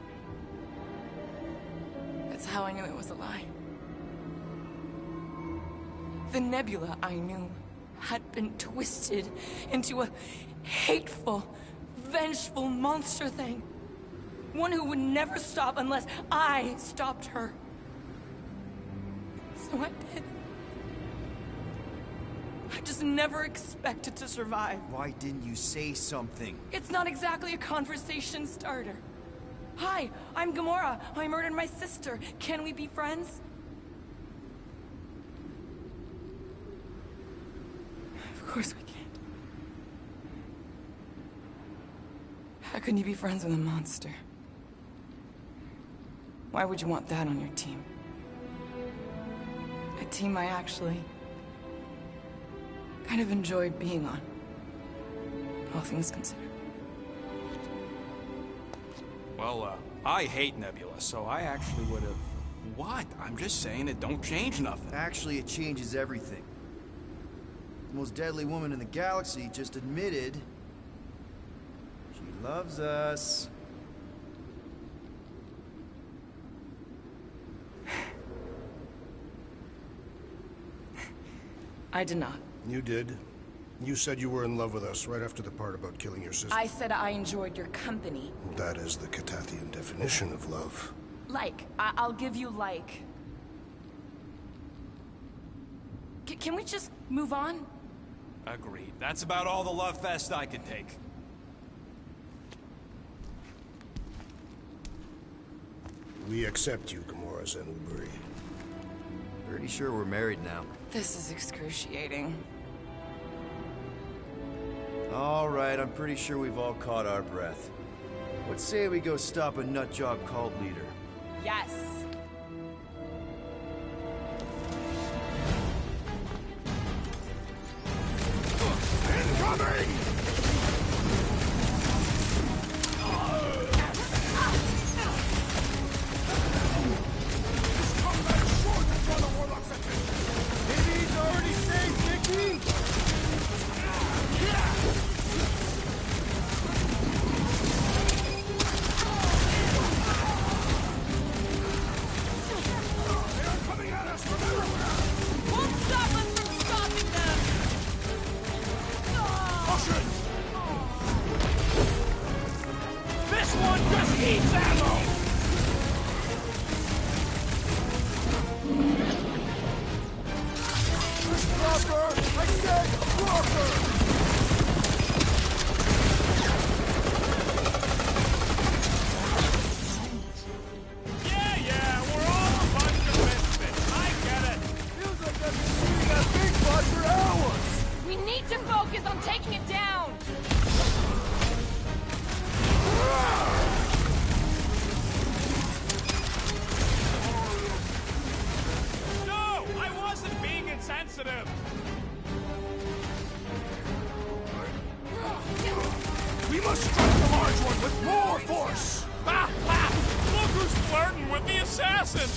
That's how I knew it was a lie. The Nebula I knew had been twisted into a hateful, vengeful monster thing. One who would never stop unless I stopped her. So I did. I just never expected to survive. Why didn't you say something? It's not exactly a conversation starter. Hi, I'm Gamora. I murdered my sister. Can we be friends? Of course we can't. How can you be friends with a monster? Why would you want that on your team? A team I actually kind of enjoy being on, all things considered. Well, I hate Nebula, so I actually would have... What? I'm just saying it don't change nothing. Actually, it changes everything. The most deadly woman in the galaxy just admitted she loves us. I did not. You did. You said you were in love with us right after the part about killing your sister. I said I enjoyed your company. That is the Catathian definition of love. Like. I'll give you like. Can we just move on? Agreed. That's about all the love fest I could take. We accept you, Gamora Zenuburi. Pretty sure we're married now. This is excruciating. All right, I'm pretty sure we've all caught our breath. What say we go stop a nutjob cult leader? Yes. Incoming! This combat is sure to draw the Warlock's attention. Maybe he's already saved Mickey? They are coming at us from everywhere. Won't stop us from stopping them! Caution! This one just eats ammo! Walker! I said Walker! Yeah, we're all a bunch of misfits. I get it. Feels like I've been shooting that big bud for hours! We need to focus on taking it down! No, I wasn't being insensitive. We must strike the large one with more force. Look who's flirting with the assassin.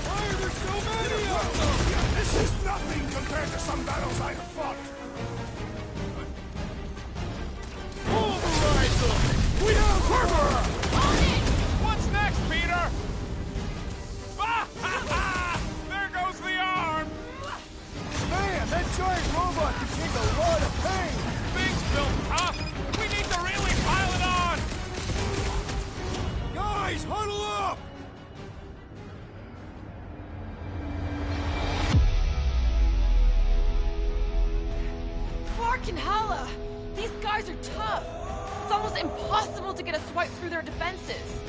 Why are there so many of them? This is nothing compared to some battles I have fought. Pulverize them! We have fervor! What's next, Peter? There goes the arm! Man, that giant robot can take a lot of pain! Things built tough! We need to really pile it on! Guys, huddle up! Clark and Hala! These guys are tough! It's almost impossible to get a swipe through their defenses.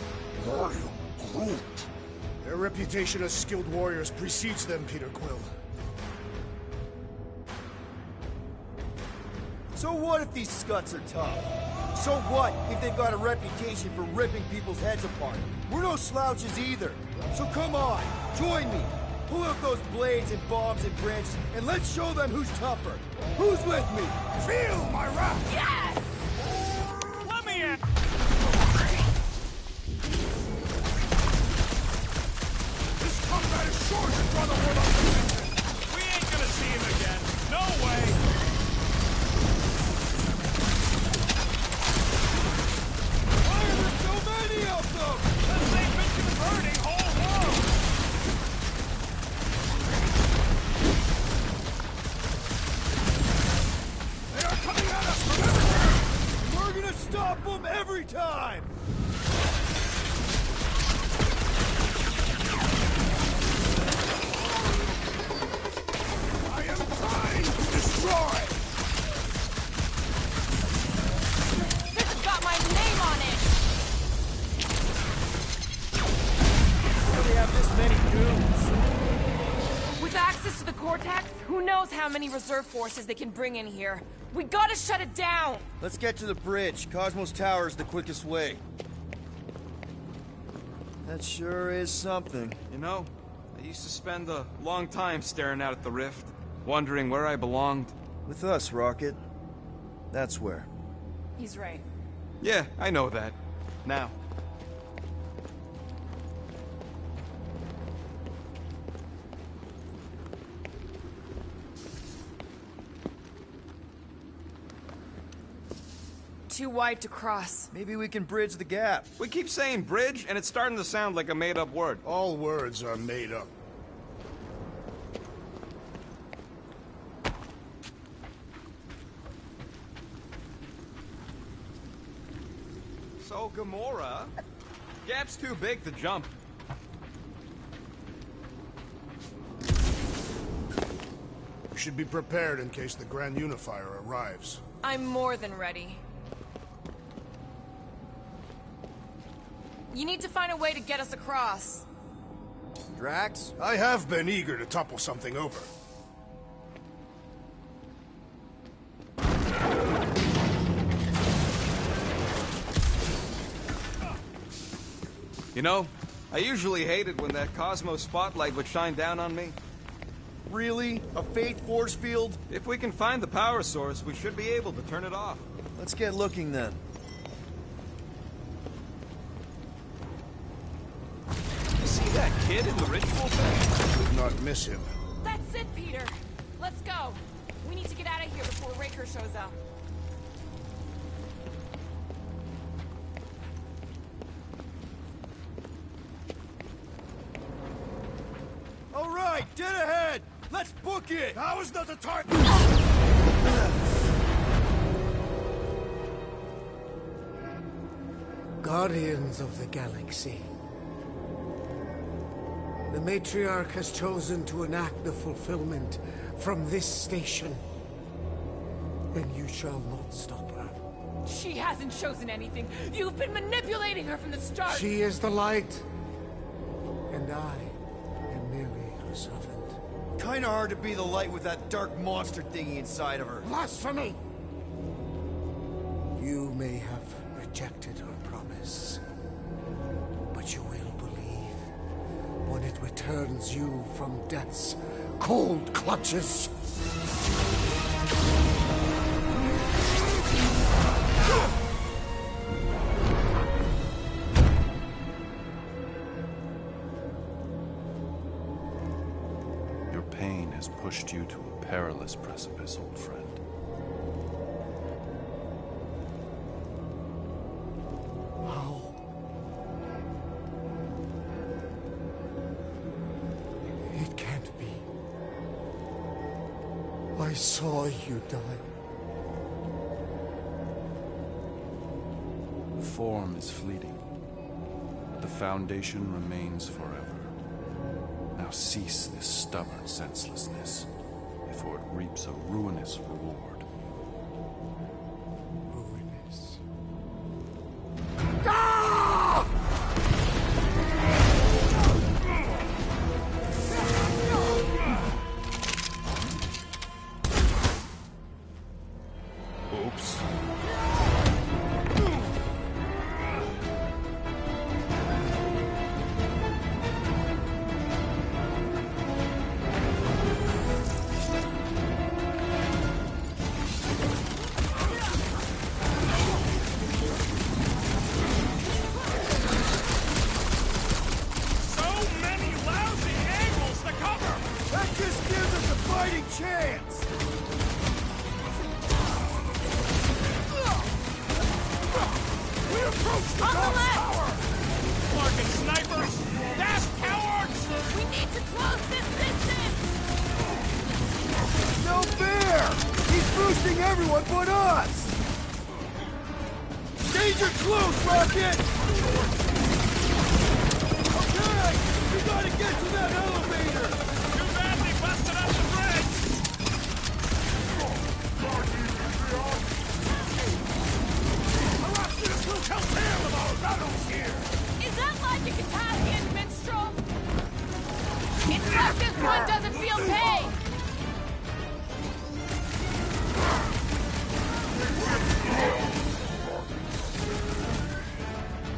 Their reputation as skilled warriors precedes them, Peter Quill. So what if these scuts are tough? So what if they've got a reputation for ripping people's heads apart? We're no slouches either. So come on, join me. Pull out those blades and bombs and branches, and let's show them who's tougher. Who's with me? Feel my wrath! Yes! Let me in! This combat is sure to draw the Warlock's attention. We ain't gonna see him again. No way! Why are there so many of them? Because they've been converting whole worlds! They are coming at us from everywhere! We're gonna stop them every time! I am trying to destroy! This has got my name on it! Why do they have this many goons? With access to the Cortex, who knows how many reserve forces they can bring in here. We gotta shut it down! Let's get to the bridge. Cosmos Tower is the quickest way. That sure is something. You know, I used to spend a long time staring out at the rift, wondering where I belonged. With us, Rocket. That's where. He's right. Yeah, I know that. Now. Too wide to cross. Maybe we can bridge the gap. We keep saying bridge, and it's starting to sound like a made-up word. All words are made up. So, Gamora, gap's too big to jump. We should be prepared in case the Grand Unifier arrives. I'm more than ready. You need to find a way to get us across. Drax? I have been eager to topple something over. You know, I usually hated when that Cosmos spotlight would shine down on me. Really? A fate force field? If we can find the power source, we should be able to turn it off. Let's get looking then. You see that kid in the ritual thing? Did not miss him. That's it, Peter. Let's go. We need to get out of here before Raker shows up. All right, dead ahead! Let's book it! Now is not the time! Guardians of the Galaxy. The Matriarch has chosen to enact the fulfillment from this station. And you shall not stop her. She hasn't chosen anything. You've been manipulating her from the start. She is the light. And I am merely her servant. Kinda hard to be the light with that dark monster thingy inside of her. Blasphemy! You may have rejected her promise, but you will believe when it returns you from death's cold clutches. Your pain has pushed you to a perilous precipice, old friend. How? It can't be. I saw you die. Form is fleeting, but the foundation remains forever. Now cease this stubborn senselessness, before it reaps a ruinous reward. Ruinous. Oops. So many lousy angles to cover! That just gives us a fighting chance! We approach the God's tower! Larkin snipers! Dash cowards! We need to close this distance! No fair! He's boosting everyone but us! Danger close, Rocket! Okay! We gotta get to that elevator! Too bad they busted up the bridge! Eruptions will tell tale of our battles here! Is that like a Italian minstrel? It's like this one doesn't feel pain!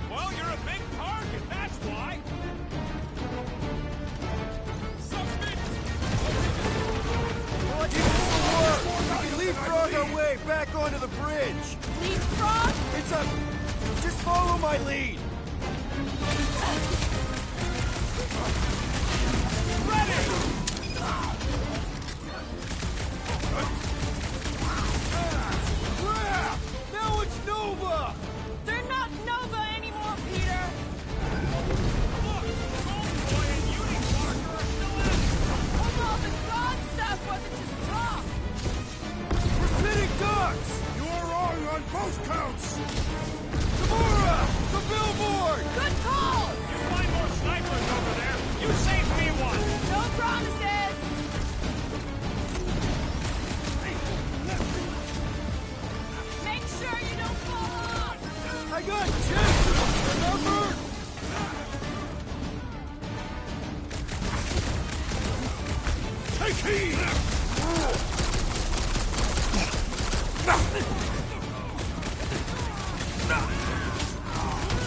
Well, you're a big target, that's why! So our way back onto the bridge. Leapfrog? It's a... Just follow my lead. Now it's Nova! They're not Nova anymore, Peter! Although the God stuff wasn't just talk! We're spinning ducks! You are wrong on both counts! Tamura! The billboard! Good call! You find more snipers over there! You saved me one! No promises! Make sure you don't fall off! I got chances, remember? Take heed!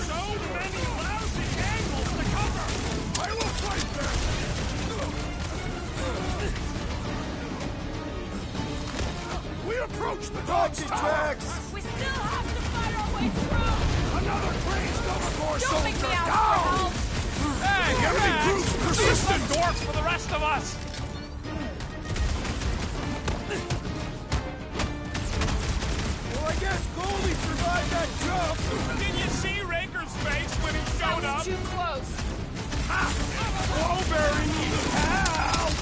So many lousy angles to cover! I will fight them! We approach the dog's tracks! We still have to fight our way through! Another crazed overboard Don't make me soldier ask down! for help! Hey, the enemy proves persistent dwarfs for the rest of us! Well, I guess Goldie survived that jump. Did you see Raker's face when he showed That up? was too close! Ha! Blowberry needs help!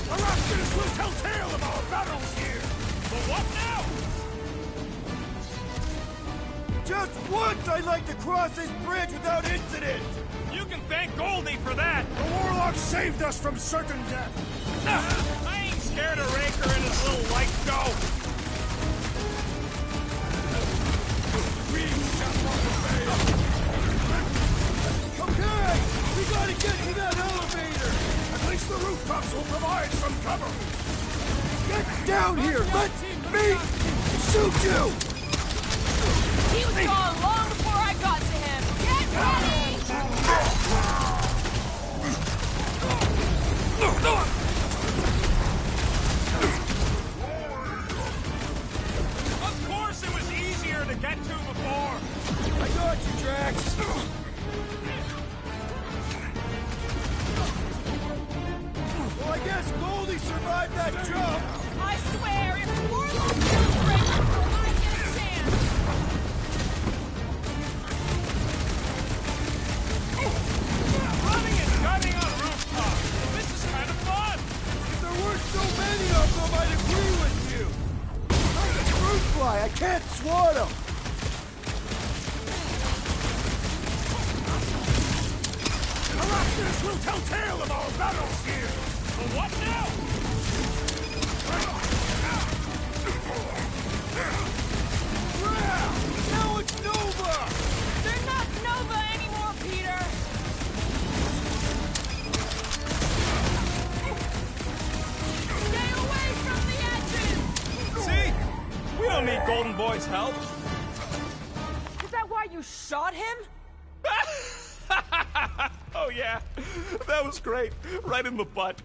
Eruptions will tell tale of our battles here! But what now? Just once I'd like to cross this bridge without incident. You can thank Goldie for that! The Warlock saved us from certain death! I ain't scared of Raker and his little light show! We shall not obey! Okay, we gotta get to that elevator. At least the rooftops will provide some cover! Get down here! Let me shoot you! He was gone long before I got to him! Get ready! Of course it was easier to get to before! I got you, Drax. Well, I guess Goldie survived that jump. I swear, if the Warlock kills Raker before I get a chance... Running and gunning on rooftops! This is kind of fun! If there weren't so many of them, I'd agree with you. I'm a fruit fly. I can't swat them. Eruptions will tell tale of our battles here! But what now? Now it's Nova. They're not Nova anymore, Peter! Stay away from the edges! See? We don't need Golden Boy's help. Is that why you shot him? Oh yeah, that was great. Right in the butt.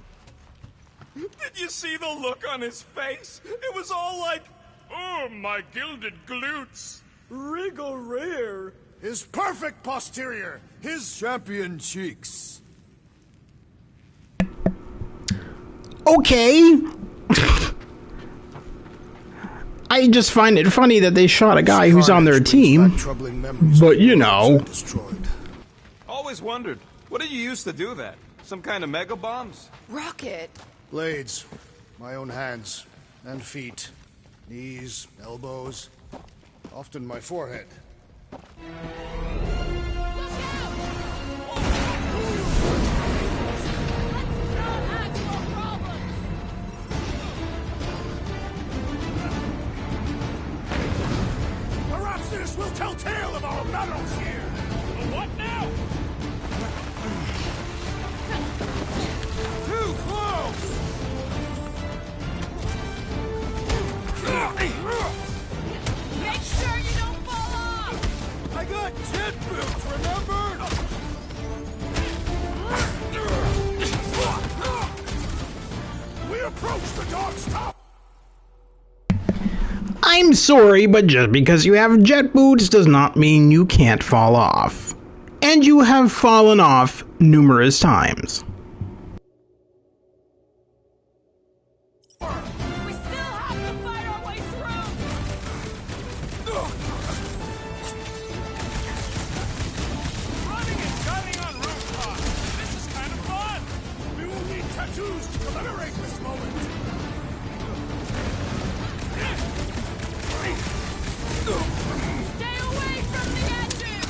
Did you see the look on his face? It was all like, oh, my gilded glutes. Wriggle rear. His perfect posterior. His champion cheeks. Okay. I just find it funny that they shot a guy who's on their team. But you know. Always wondered, what did you use to do that? Some kind of mega bombs? Rocket. Blades. My own hands. And feet. Knees, elbows. Often my forehead. Perhaps this will tell tale of our battles here. But what now? Too close. Make sure you don't fall off. I got 10 I'm sorry, but just because you have jet boots does not mean you can't fall off. And you have fallen off numerous times. We still have to fight our way through! Running and gunning on rooftops. This is kind of fun. We will need tattoos to commemorate this moment. Stay away from the edges!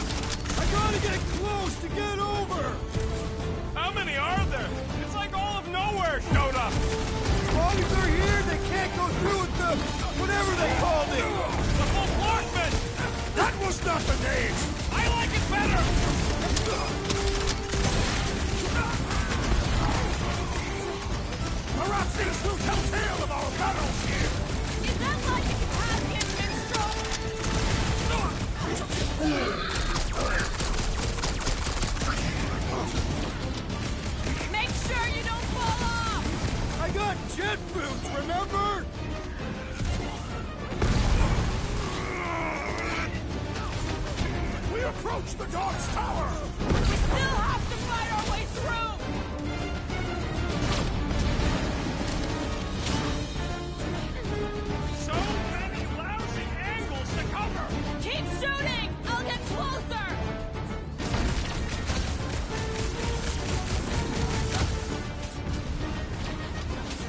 I gotta get close to get over. How many are there? It's like all of nowhere showed up. As long as they're here, they can't go through with the... whatever they called it. The full Clarkman. That was not the name. I like it better. Perhaps this will tell tale of our battles here. Is that like a Caspian minstrel? Make sure you don't fall off! I got jet boots, remember? We approach the dog's tower. We still have to fight our way through! So many lousy angles to cover. Keep shooting! I'll get closer!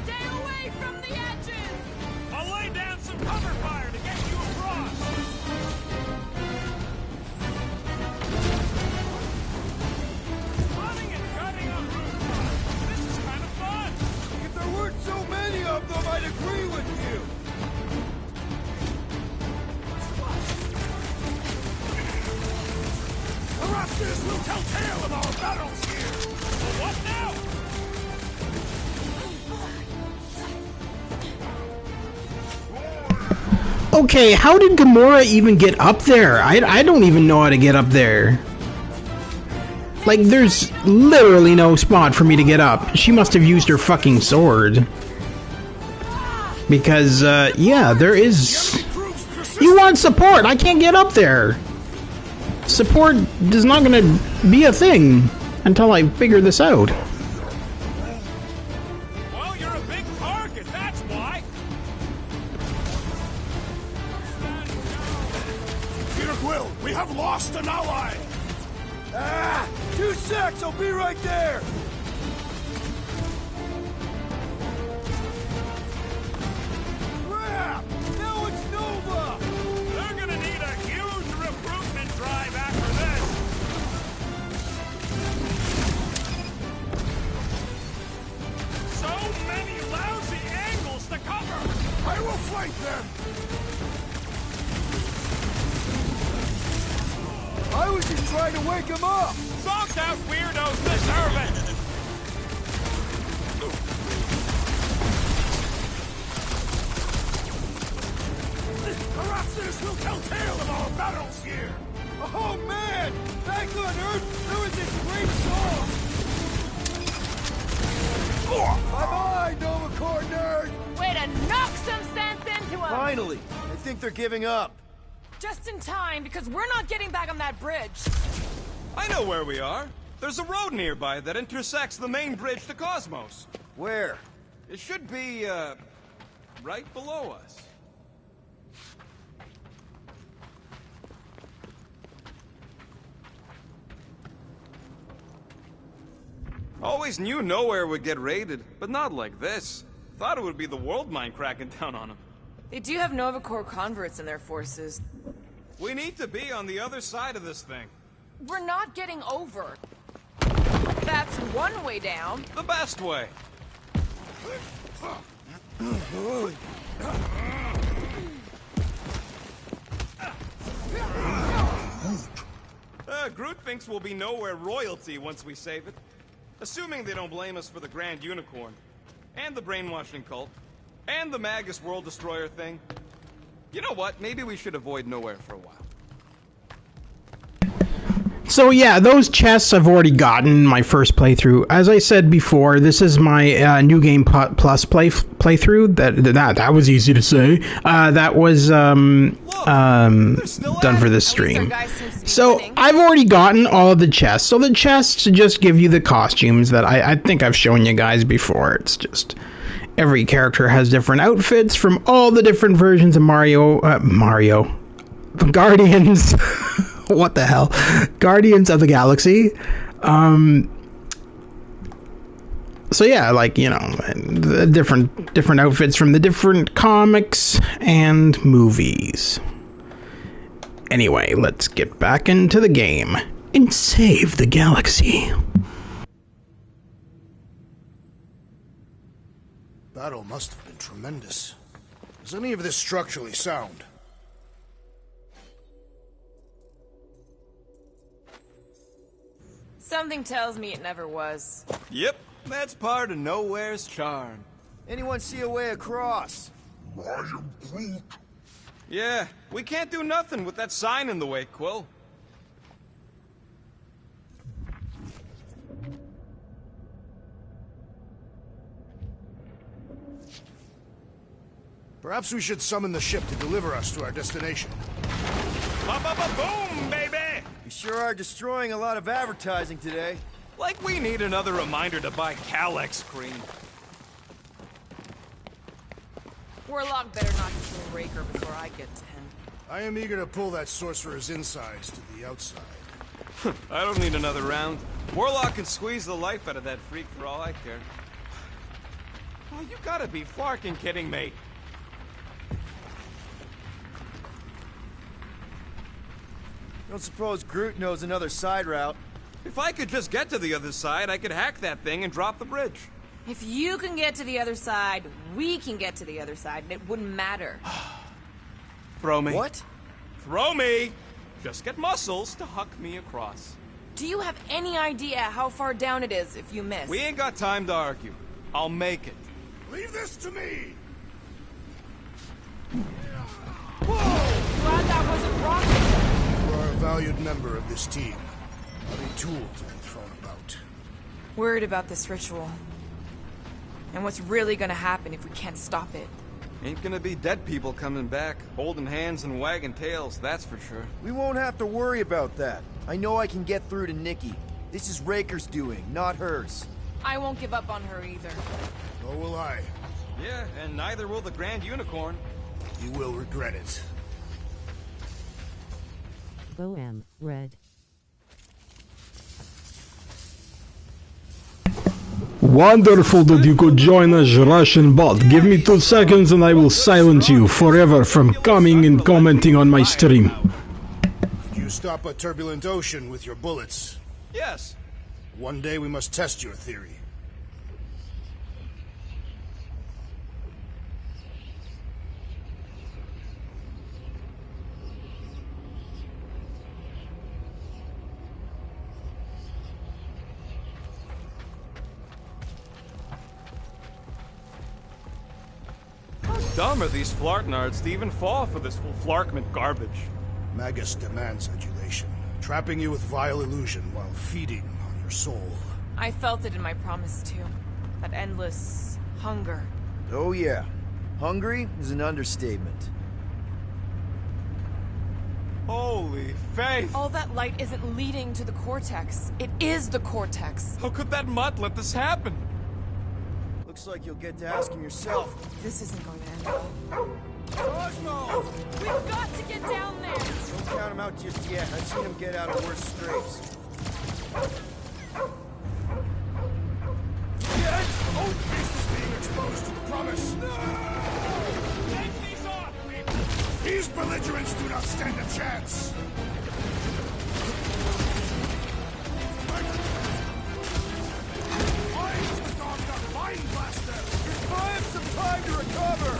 Stay away from the edges! I'll lay down some cover fire to get you across. Running and gunning on rooftops. This is kind of fun. If there weren't so many of them, I'd agree with you. Perhaps this will tell tale of our battles here. Well, what now? Okay, how did Gamora even get up there? I don't even know how to get up there. Like, there's literally no spot for me to get up. She must have used her fucking sword. Because, yeah, there is... You want support! I can't get up there! Support is not gonna be a thing until I figure this out. Well, you're a big target, that's why. Peter Quill, we have lost an ally. Ah! 2 secs, I'll be right there! Crap! Now it's Nova! They're gonna need a huge recruitment drive after this. So many lousy angles to cover. I will flank them. I was just trying to wake him up! Zonked out weirdos deserve it. Perhaps this will tell tale of our battles here. Oh man! Back on Earth, there was this great song! Bye-bye, Nova Corps nerd! Way to knock some sense into him! Finally! I think they're giving up. Just in time, because we're not getting back on that bridge. I know where we are. There's a road nearby that intersects the main bridge to Cosmos. Where? It should be, right below us. Always knew nowhere would get raided, but not like this. Thought it would be the world mine cracking down on them. They do have Nova Corps converts in their forces. We need to be on the other side of this thing. We're not getting over. That's one way down. The best way. Groot thinks we'll be nowhere royalty once we save it. Assuming they don't blame us for the Grand Unicorn, and the brainwashing cult, and the Magus World Destroyer thing. You know what? Maybe we should avoid nowhere for a while. So yeah, those chests I've already gotten my first playthrough. As I said before, this is my New Game Plus playthrough. That was easy to say. That was done for this stream. So I've already gotten all of the chests. So the chests just give you the costumes that I think I've shown you guys before. It's just every character has different outfits from all the different versions of Mario. Guardians. What the hell? Guardians of the Galaxy. So yeah, like, you know, the different outfits from the different comics and movies. Anyway, let's get back into the game and save the galaxy. Battle must have been tremendous. Is any of this structurally sound? Something tells me it never was. Yep, that's part of Nowhere's charm. Anyone see a way across? I am Groot. Yeah, we can't do nothing with that sign in the way, Quill. Perhaps we should summon the ship to deliver us to our destination. Ba-ba-ba-boom, baby! We sure are destroying a lot of advertising today. Like we need another reminder to buy Calyx cream. Warlock better not kill Raker before I get 10. I am eager to pull that sorcerer's insides to the outside. I don't need another round. Warlock can squeeze the life out of that freak for all I care. Oh, you gotta be flarking kidding me. Don't suppose Groot knows another side route. If I could just get to the other side, I could hack that thing and drop the bridge. If you can get to the other side, we can get to the other side, and it wouldn't matter. Throw me. What? Throw me! Just get muscles to huck me across. Do you have any idea how far down it is if you miss? We ain't got time to argue. I'll make it. Leave this to me! Whoa! Glad that wasn't rocket. You are a valued member of this team. Not a tool to be thrown about. Worried about this ritual. And what's really gonna happen if we can't stop it. Ain't gonna be dead people coming back, holding hands and wagging tails, that's for sure. We won't have to worry about that. I know I can get through to Nikki. This is Raker's doing, not hers. I won't give up on her either. Nor will I. Yeah, and neither will the Grand Unicorn. You will regret it. OM, red. Wonderful that you could join us, Russian bot. Give me 2 seconds and I will silence you forever from coming and commenting on my stream. Could you stop a turbulent ocean with your bullets? Yes. One day we must test your theory. Dumb are these Flartnards to even fall for this Flarkment garbage. Magus demands adulation, trapping you with vile illusion while feeding on your soul. I felt it in my promise too. That endless hunger. Oh yeah. Hungry is an understatement. Holy faith! All that light isn't leading to the Cortex. It is the Cortex. How could that mutt let this happen? Looks like you'll get to ask him yourself. This isn't going to end well. Cosmo! We've got to get down there! Don't count him out just yet. I've seen him get out of worse scrapes. Yet, old beast is being exposed to the promise. Take these off, people! These belligerents do not stand a chance. Why is the dog got Mind Blaster? Just buy him some time to recover!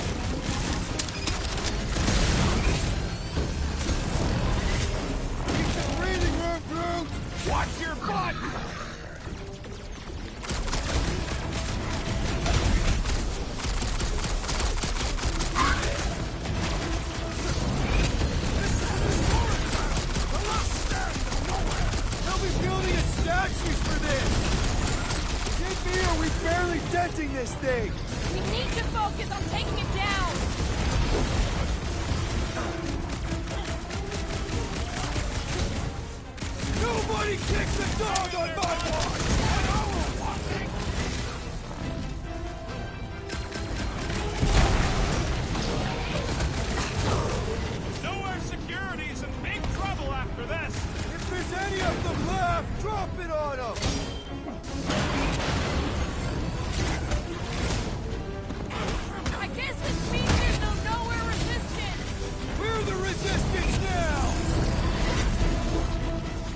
Keep the breathing room, Groot! Watch your butt! we're barely denting this thing! We need to focus on taking it down! Nobody kicks the dog on my watch! Nowhere Security's in big trouble after this! If there's any of them left, drop it on them! I guess this means there's no nowhere resistance! We're the resistance now!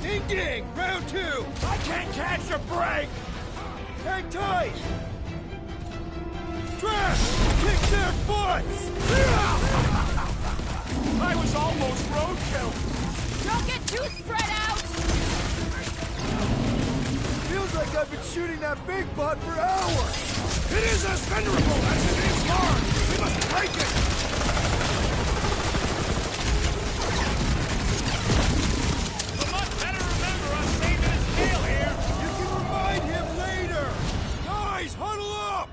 Ding ding! Round 2! I can't catch a break! Hang tight! Trash! Kick their butts! I was almost roadkill! Don't get too spread out! Feels like I've been shooting that big butt for hours! It is as venerable as it is large! We must break it! Lamont better remember us saving his tail here! You can remind him later! Guys, huddle up!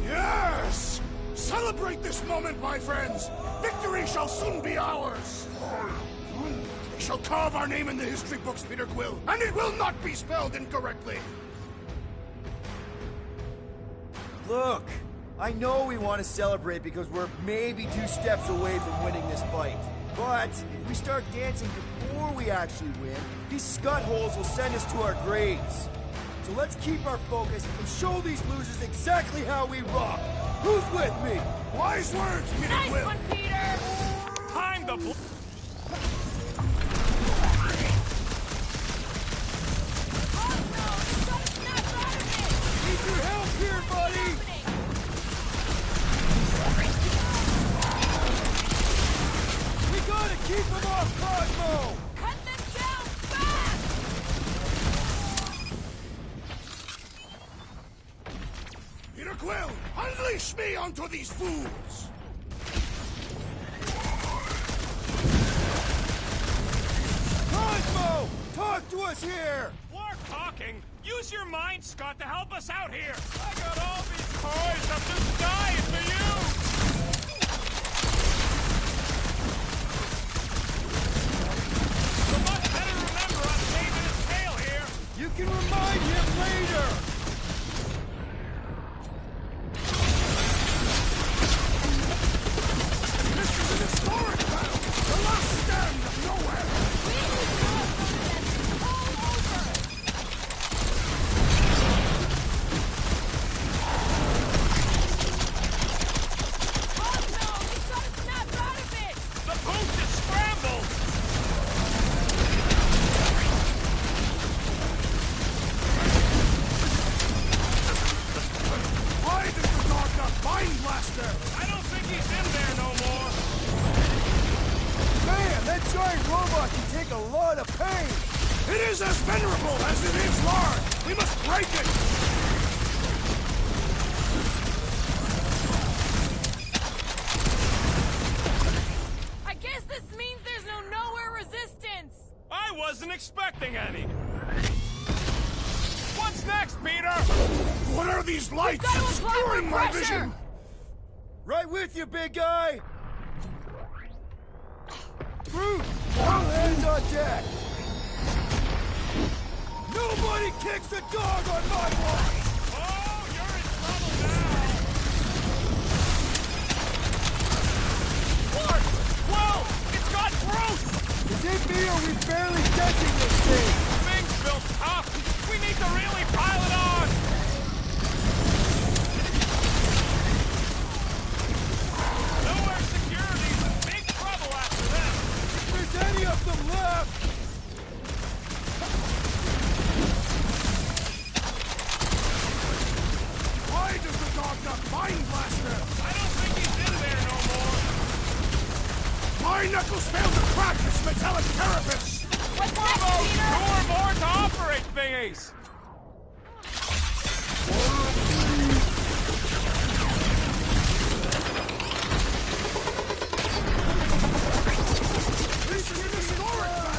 Yes! Celebrate this moment, my friends! Victory shall soon be ours! They shall carve our name in the history books, Peter Quill, and it will not be spelled incorrectly! Look, I know we want to celebrate because we're maybe 2 steps away from winning this fight. But if we start dancing before we actually win, these scut holes will send us to our graves. So let's keep our focus and show these losers exactly how we rock. Who's with me? Wise words, Peter Nice Quill! one, Peter! Time to Need your help here, buddy! We gotta keep them off Cosmo! Cut them down fast! Peter Quill, unleash me onto these fools! Cosmo! Talk to us here! Flark talking! Use your mind, Scott, to help us out here! I got all these toys, I'm just dying for you! Lamont better remember us saving his tail here! You can remind him later! This is an historic battle! The last stand of nowhere! The post is scrambled! Why does the dog not mind Blaster? I don't think he's in there no more! Man, that giant robot can take a lot of pain! It is as venerable as it is large! We must break it! I guess this means there's no nowhere resistance! I wasn't expecting any! What's next, Peter? What are these lights gotta apply obscuring more my pressure! vision? Right with you, big guy! Brute! All hands on deck! Nobody kicks a dog on my watch! Oh, you're in trouble now! Clark! Whoa! It's got Bruce! Is it me or we barely denting this thing? Things built tough! We need to really pile it on! Nowhere Security's in big trouble after this! If there's any of them left! Why does the dog not mind Blaster? I don't think he's in there no more! My knuckles failed to crack its metallic carapace! What's next, Bravo! Peter? 2 or more to operate thingies! This is an historic battle!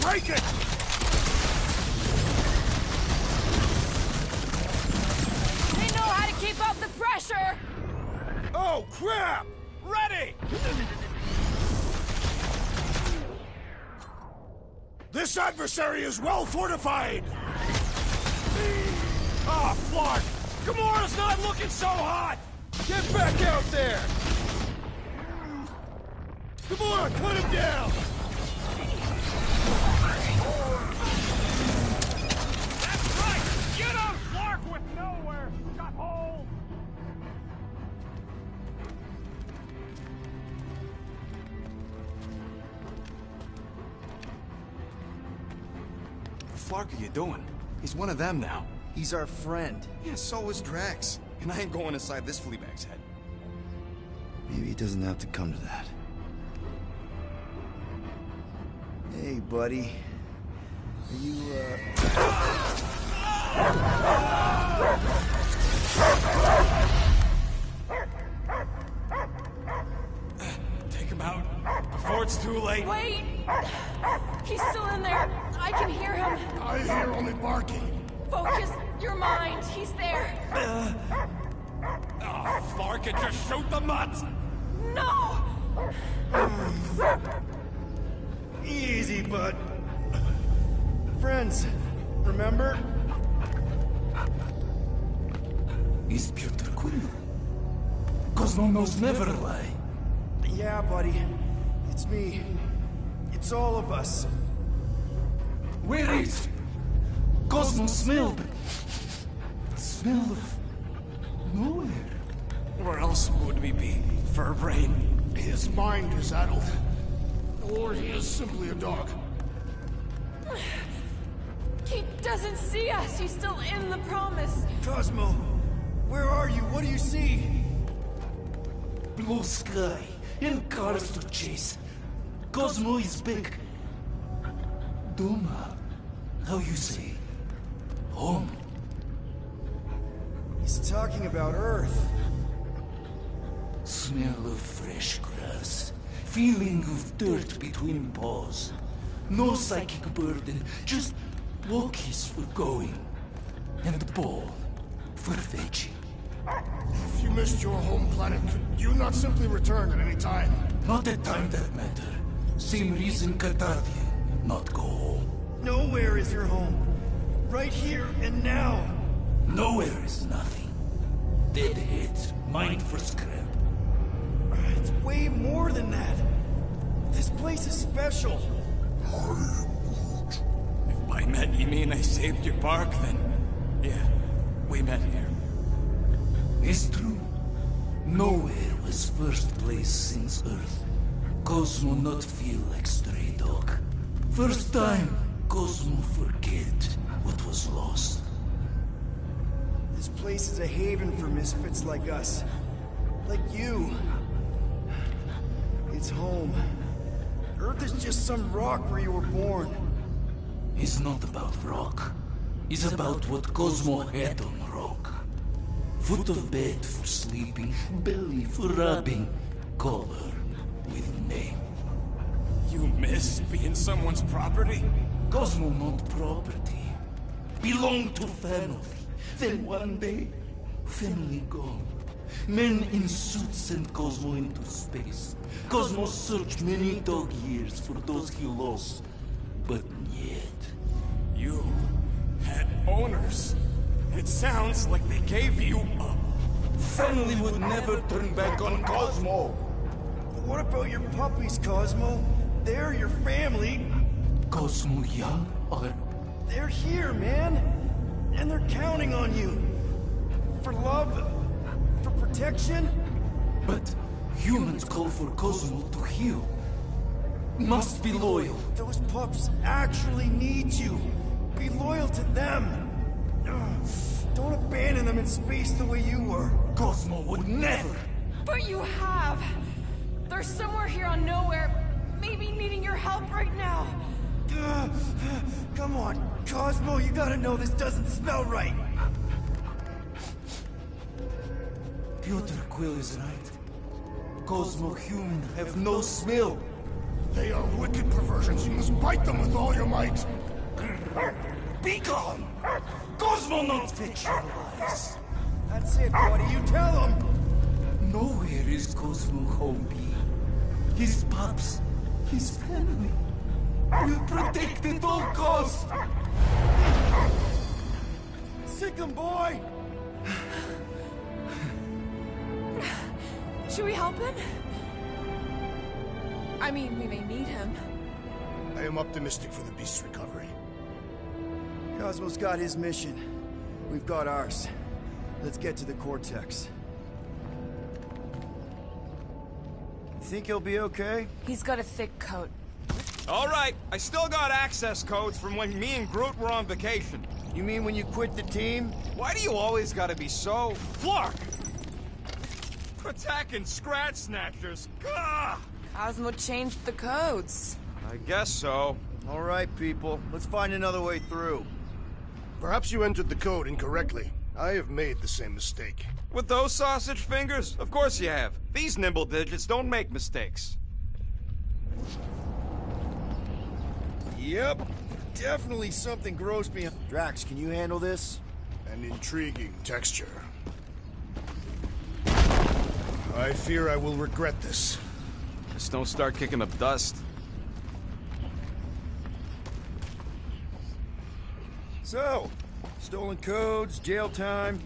Break it! They know how to keep up the pressure! Oh, crap! Ready! This adversary is well fortified! Ah, Flark! Gamora's not looking so hot! Get back out there! Gamora, cut him down! That's right! Get him! Flark with nowhere! Got hold! What the Flark are you doing? He's one of them now. He's our friend. Yeah, so is Drax. And I ain't going inside this fleabag's head. Maybe it doesn't have to come to that. Hey, buddy. Are you, Take him out before it's too late. Wait! He's still in there. I can hear him. I hear only barking. Focus your mind. He's there. Oh, Flark, and just shoot the mutts! No! Easy, bud. Friends, remember? Is Peter Quill? Cosmo knows never lie. Yeah, buddy. It's me. It's all of us. Where is Cosmo smelled? Smell of nowhere. Where else would we be? Furbrain. His mind is addled. Or he is simply a dog. He doesn't see us. He's still in the promise. Cosmo, where are you? What do you see? Blue sky and cars to chase. Cosmo is back. Doma, how you say? Home. He's talking about Earth. Smell of fresh grass. Feeling of dirt between paws. No psychic burden, just walkies for going. And the ball for fetching. If you missed your home planet, could you not simply return at any time? Not at time that matter. Same reason Katardia not go home. Nowhere is your home. Right here and now. Nowhere is nothing. Dead heads, mind for scrap. It's way more than that. This place is special. If by met you mean I saved your bark, then yeah, we met here. It's true. Nowhere was first place since Earth. Cosmo not feel like stray dog. First time, Cosmo forget what was lost. This place is a haven for misfits like us. Like you. It's home. Earth is just some rock where you were born. It's not about rock. It's about what Cosmo had on rock. Foot of bed for sleeping, belly for rubbing, color with name. You miss being someone's property? Cosmo not property. Belong to family. Then one day, family gone. Men in suits sent Cosmo into space. Cosmo searched many dog years for those he lost. But yet... You had owners. It sounds like they gave you up. Family would never turn back on Cosmo. What about your puppies, Cosmo? They're your family. Cosmo young or... They're here, man. And they're counting on you. For love, for protection. But humans call for Cosmo to heal. Must be loyal. Those pups actually need you. Be loyal to them. Don't abandon them in space the way you were. Cosmo would never. But you have. They're somewhere here on Nowhere, maybe needing your help right now. Come on, Cosmo, you gotta know this doesn't smell right. Peter Quill is right. Cosmo human have no smell. They are wicked perversions. You must bite them with all your might. Be gone! Cosmo not fit your lies. That's it, buddy. You tell him. Nowhere is Cosmo home be. His pups, his family, will protect at all costs. Sick him, boy! Should we help him? I mean, we may need him. I am optimistic for the beast's recovery. Cosmo's got his mission. We've got ours. Let's get to the Cortex. You think he'll be okay? He's got a thick coat. All right, I still got access codes from when me and Groot were on vacation. You mean when you quit the team? Why do you always gotta be so... Flark! Attacking Scratch Snatchers. Gah! Cosmo changed the codes. I guess so. All right, people. Let's find another way through. Perhaps you entered the code incorrectly. I have made the same mistake. With those sausage fingers? Of course you have. These nimble digits don't make mistakes. Yep. Definitely something gross behind... Drax, can you handle this? An intriguing texture. I fear I will regret this. Just don't start kicking up dust. So, stolen codes, jail time.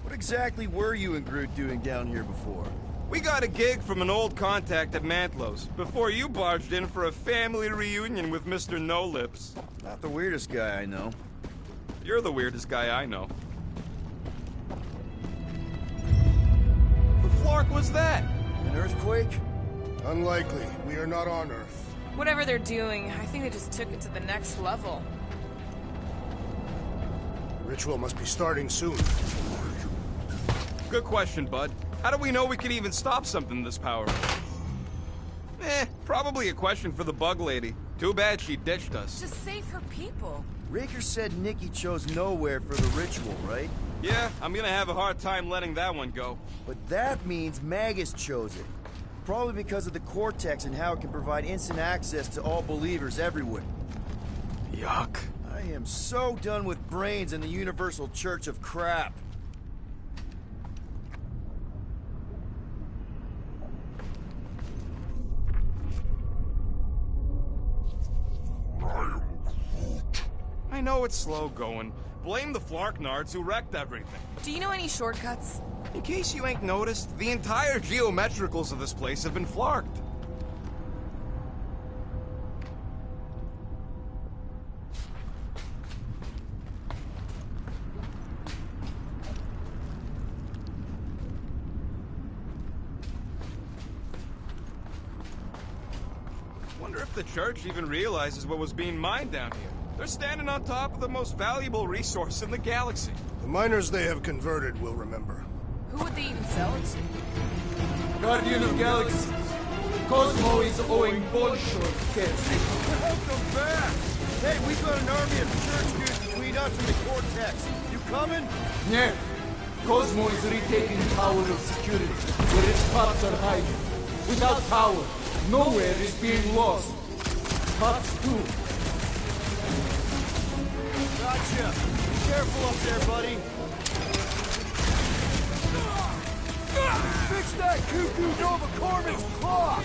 What exactly were you and Groot doing down here before? We got a gig from an old contact at Mantlo's before you barged in for a family reunion with Mr. No Lips. Not the weirdest guy I know. You're the weirdest guy I know. The Flark was that? An earthquake? Unlikely. We are not on Earth. Whatever they're doing, I think they just took it to the next level. The ritual must be starting soon. Good question, bud. How do we know we can even stop something this powerful? Probably a question for the bug lady. Too bad she ditched us. Just save her people. Raker said Nikki chose nowhere for the ritual, right? Yeah, I'm gonna have a hard time letting that one go. But that means Magus chose it. Probably because of the Cortex and how it can provide instant access to all believers everywhere. Yuck. I am so done with brains and the Universal Church of crap. I know it's slow going. Blame the Flarknards who wrecked everything. Do you know any shortcuts? In case you ain't noticed, the entire geometricals of this place have been flarked. Wonder if the church even realizes what was being mined down here. They're standing on top of the most valuable resource in the galaxy. The miners they have converted will remember. Who would they even sell it to? Guardian of Galaxies, Cosmo is owing Bolshoi cares. Welcome back! Hey, we've got an army of church dudes between us and the Cortex. You coming? Yeah. Cosmo is retaking Tower of Security, where its pups are hiding. Without Tower, nowhere is being lost. Pups too. Gotcha. Be careful up there, buddy. Fix that Cuckoo Nova Corman's claw!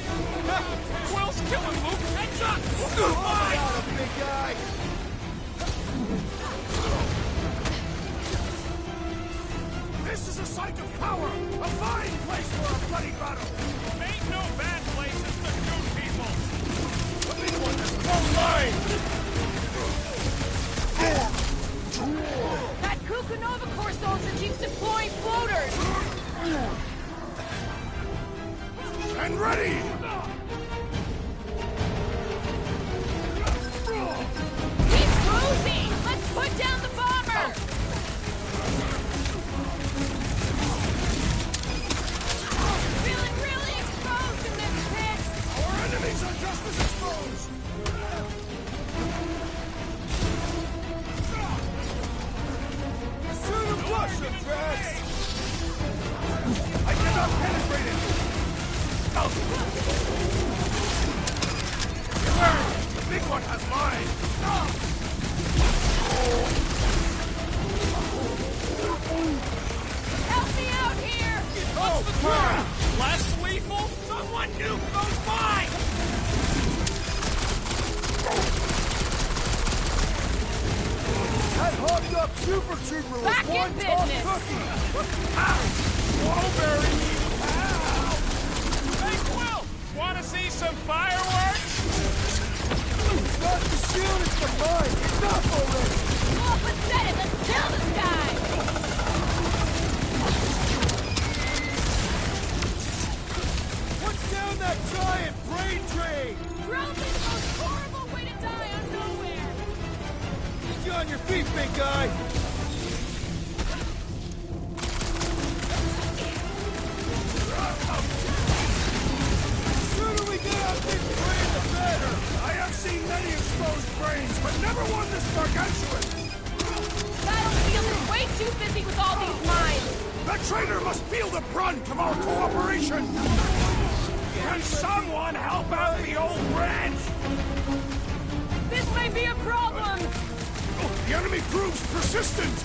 Quill's killing Luke! Headshot! Got a big guy! This is a site of power! A fine place for a bloody battle! Ain't no bad places to shoot people! The big one is no line! That Cuckoo Nova Corps soldier keeps deploying floaters! And ready! He's closing! Let's put down the bomber! Feeling really exposed in this pit! Our enemies are just as exposed! Shoot him, flush him, Drax! I cannot penetrate it! Everyone has mine! Help me out here! What's the term? Less lethal? Someone nuke those mines! That hopped up Super Trooper was Back in one tough business. cookie! Wallberry needs help! Hey, Quill! Wanna see some fireworks? It's not the shield, it's the mine! Enough already! Go up and set it! Let's kill this guy! What's down that giant brain drain? Drones are the most horrible way to die out of nowhere! Get you on your feet, big guy! The sooner we get out this brain, the better! I have seen many exposed brains, but never one this gargantuan! Battlefield is way too busy with all these mines! The traitor must feel the brunt of our cooperation! Can someone help out the old branch? This may be a problem! The enemy proves persistent!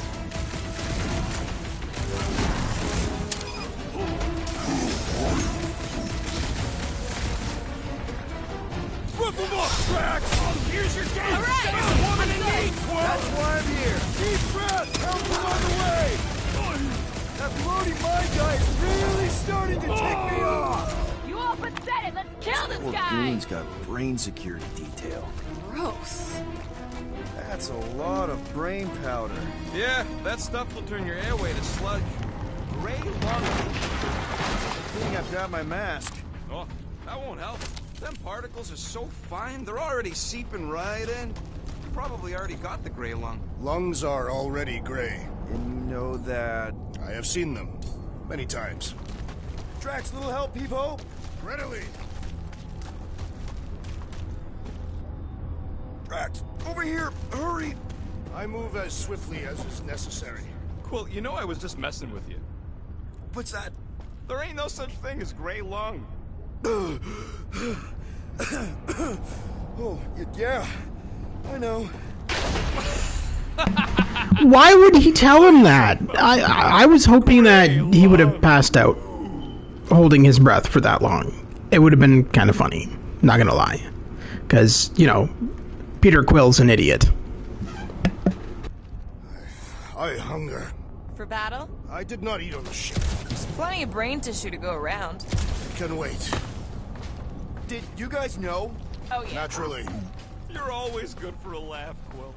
Rip them up, Drax! Here's your game! All right, Woman in need! That's why I'm here! Deep breath! Help is on the way! That floaty mine guy is really starting to tick me off! You all pathetic! Let's kill this Poor guy! Green's got brain security detail. Gross. That's a lot of brain powder. Yeah, that stuff will turn your airway to sludge. Gray lung. Good thing I've got my mask. Oh, that won't help. Them particles are so fine, they're already seeping right in. You probably already got the gray lung. Lungs are already gray. And you know that... I have seen them. Many times. Drax, little help, Peep-Ho? Readily. Drax, over here! Hurry! I move as swiftly as is necessary. Quill, you know I was just messing with you. What's that? There ain't no such thing as gray lung. Oh, yeah. I know. Why would he tell him that? I was hoping that he would have passed out holding his breath for that long. It would have been kind of funny, not gonna lie. Because, you know, Peter Quill's an idiot. I hunger. For battle? I did not eat on the ship. There's plenty of brain tissue to go around. Can wait. Did you guys know? Oh, yeah. Naturally. You're always good for a laugh, Quill.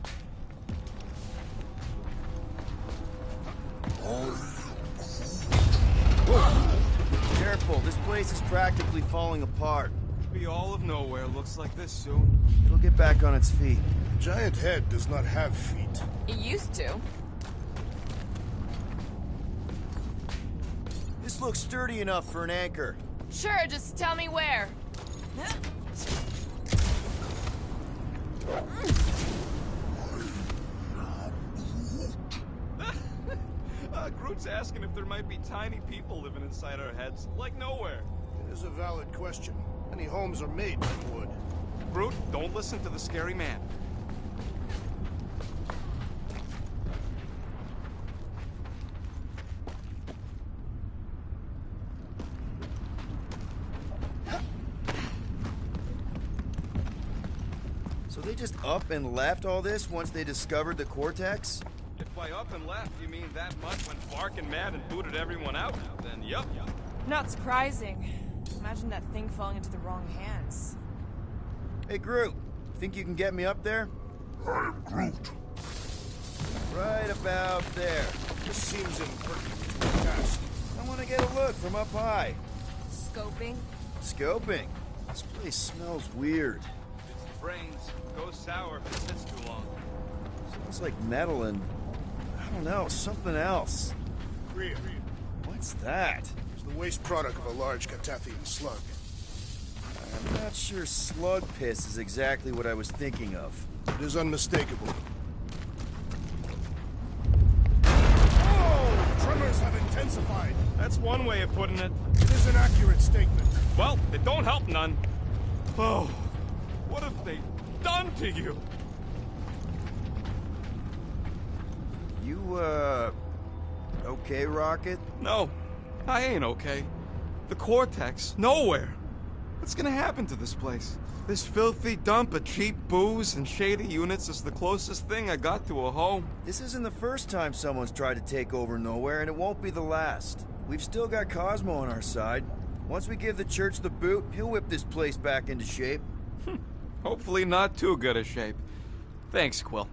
Whoa. Careful, this place is practically falling apart. Be all of nowhere looks like this soon. It'll get back on its feet. The giant head does not have feet. It used to. This looks sturdy enough for an anchor. Sure, just tell me where. Groot's asking if there might be tiny people living inside our heads, like nowhere. It is a valid question. Many homes are made from wood. Groot, don't listen to the scary man. So they just up and left all this once they discovered the Cortex? If by up and left you mean that much when barking mad and booted everyone out, then yup. Not surprising. Imagine that thing falling into the wrong hands. Hey, Groot. Think you can get me up there? I am Groot. Right about there. This seems impertinent to a task. I want to get a look from up high. Scoping? Scoping? This place smells weird. It's brains. Goes sour if it sits too long. Smells like metal and... I don't know, something else. Rhea. What's that? It's the waste product of a large Catathian slug. I'm not sure slug piss is exactly what I was thinking of. It is unmistakable. Oh! Tremors have intensified. That's one way of putting it. It is an accurate statement. Well, it don't help none. Oh, what if they done to you? You, okay, Rocket? No, I ain't okay. The Cortex, nowhere. What's gonna happen to this place? This filthy dump of cheap booze and shady units is the closest thing I got to a home. This isn't the first time someone's tried to take over Nowhere, and it won't be the last. We've still got Cosmo on our side. Once we give the church the boot, he'll whip this place back into shape. Hopefully not too good a shape. Thanks, Quill.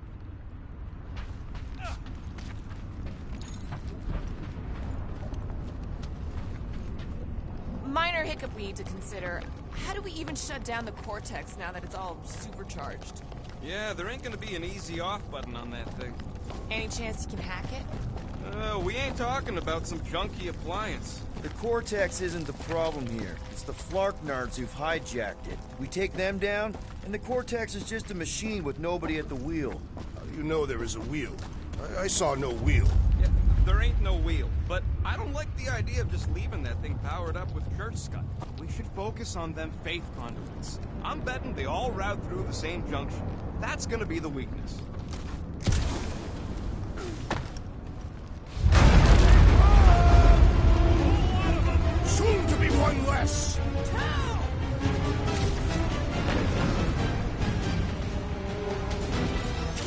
Minor hiccup we need to consider. How do we even shut down the Cortex now that it's all supercharged? Yeah, there ain't gonna be an easy off button on that thing. Any chance you can hack it? We ain't talking about some junky appliance. The Cortex isn't the problem here. It's the Flarknards who've hijacked it. We take them down, and the Cortex is just a machine with nobody at the wheel. How do you know there is a wheel? I saw no wheel. Yeah, there ain't no wheel, but I don't like the idea of just leaving that thing powered up with church scud. We should focus on them faith conduits. I'm betting they all route through the same junction. That's gonna be the weakness. Soon to be one less!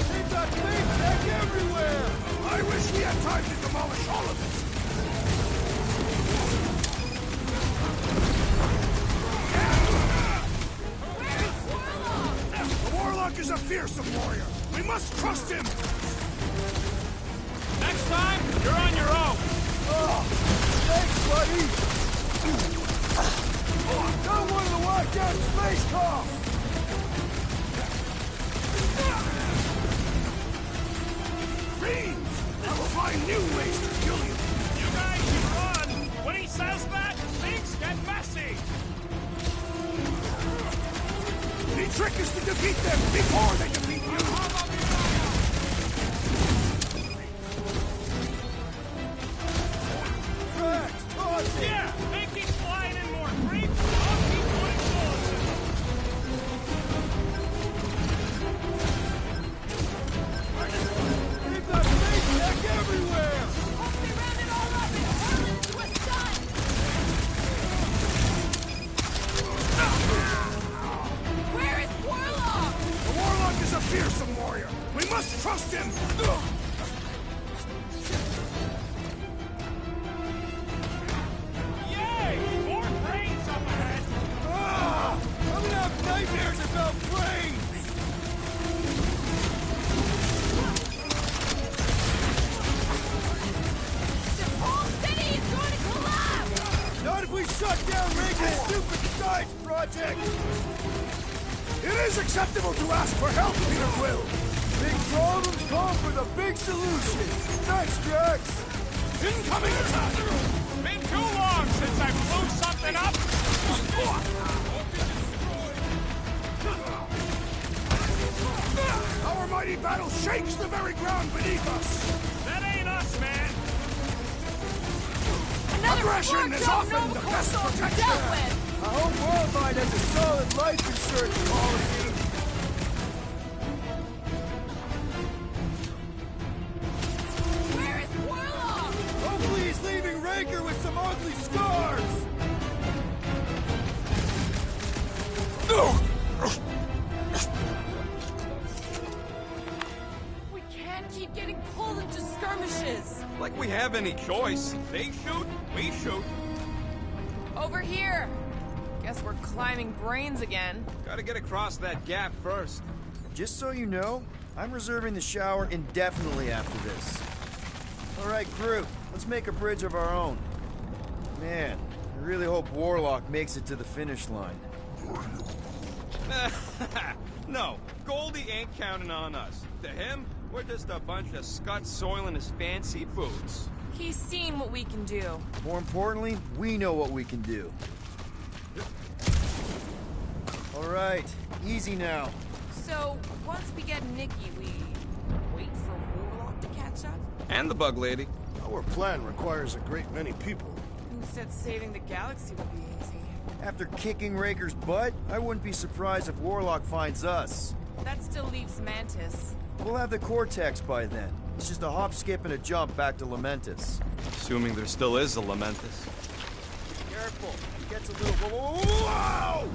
They've got faith back everywhere! I wish we had time to demolish all of it! The Warlock is a fearsome warrior! We must trust him! Next time, you're on your own. Oh, thanks, buddy! Got one of the lockdown space cops! Fiends! I will find new ways to kill you! You guys should run. When he says that, things get messy. The trick is to defeat them before they defeat you! Yeah, they keep flying in more creeps. I'll keep putting bullets in them. They've got faith back everywhere! Once they round it all up and hurl it into a sun! Where is Warlock? The Warlock is a fearsome warrior! We must trust him! Yay! More brains up ahead. Ah! I'm gonna have nightmares about planes! The whole city is going to collapse! Not if we shut down Reagan's stupid science project! It is acceptable to ask for help, Peter Quill! Big problems call for the big solution! Thanks, Drax! Incoming attack! Been too long since I blew something up. Our mighty battle shakes the very ground beneath us! That ain't us, man. Aggression is often the best protection! Dealt with! I hope Worldwide has a solid life insurance policy! Where is Warlock? Hopefully he's leaving Raker with some ugly scars! We can't keep getting pulled into skirmishes. Like we have any choice. They shoot, we shoot. Over here. Guess we're climbing brains again. Gotta get across that gap first. Just so you know, I'm reserving the shower indefinitely after this. Alright, crew, let's make a bridge of our own. Man, I really hope Warlock makes it to the finish line. No, Goldie ain't counting on us. To him, we're just a bunch of scuts soiling his fancy boots. He's seen what we can do. More importantly, we know what we can do. Alright, easy now. So, once we get Nikki, we wait for Warlock to catch up? And the bug lady. Our plan requires a great many people. Who said saving the galaxy would be easy? After kicking Raker's butt, I wouldn't be surprised if Warlock finds us. That still leaves Mantis. We'll have the Cortex by then. It's just a hop, skip, and a jump back to Lamentus. Assuming there still is a Lamentus. Careful. It gets a little... Whoa!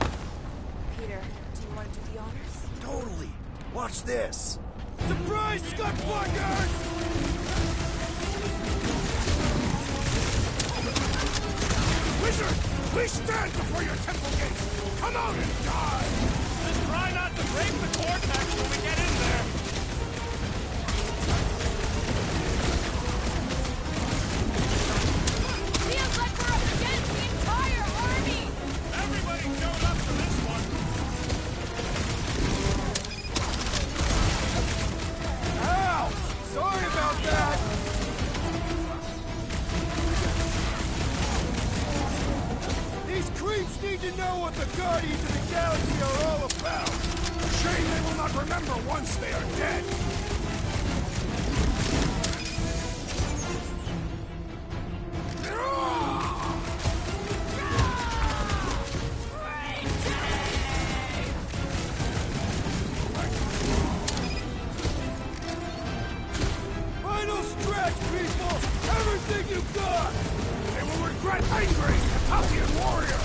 Peter, do you want to do the honors? Totally. Watch this. Surprise, Skunkfuckers! Wizard! Please stand before your temple gates! Come out and die! Just try not to break the Cortex when we get in there. Feels like we're up against the entire army! Everybody showed up for this one. Ow! Sorry about that! These creeps need to know what the Guardians of the Galaxy are all about! Shame they will not remember once they are dead! Final stretch, people! Everything you've got! They will regret angering Ethiopian warrior!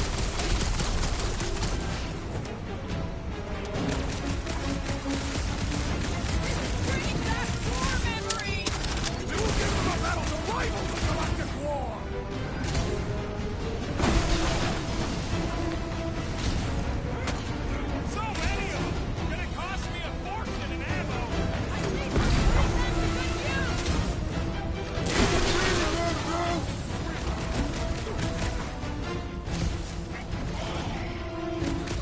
Bring back war memories! We will give them a battle to rival the Galactic War! So many of them. Gonna cost me a fortune in ammo. I think we're putting them to good use!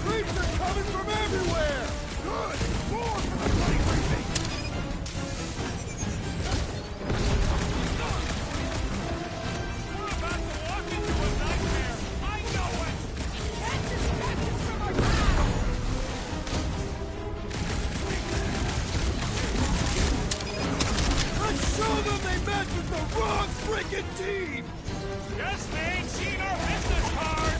Creeps are coming from everywhere! Good! More for the bloody briefing! We're about to walk into a nightmare. I know it. Can't distract us from our task! Let's show them they met with the wrong freaking team! Guess they ain't seen our business card.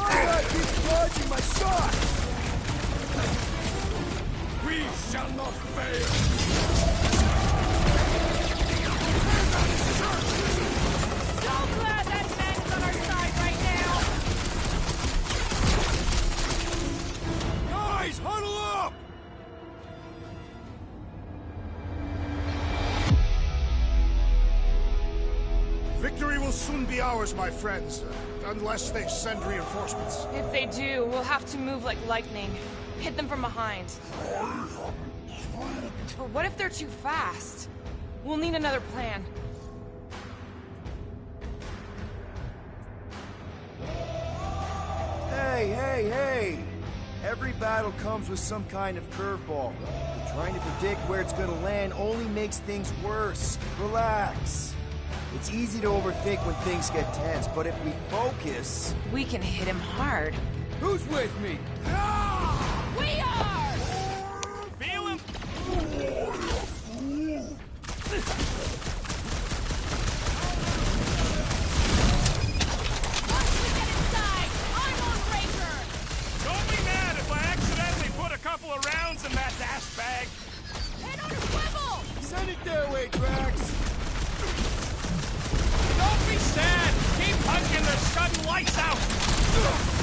That keeps dodging my shot! We shall not fail! So glad that man is on our side right now! Guys, huddle up! Victory will soon be ours, my friends, unless they send reinforcements. If they do, we'll have to move like lightning. Hit them from behind. But what if they're too fast? We'll need another plan. Hey! Every battle comes with some kind of curveball. But trying to predict where it's gonna land only makes things worse. Relax. It's easy to overthink when things get tense, but if we focus... We can hit him hard. Who's with me? We are! Feel him? Once we get inside, I'm on Raker! Don't be mad if I accidentally put a couple of rounds in that dash bag. Head on a swivel! Send it their way, Drax! Don't be sad. Keep punching the sudden lights out.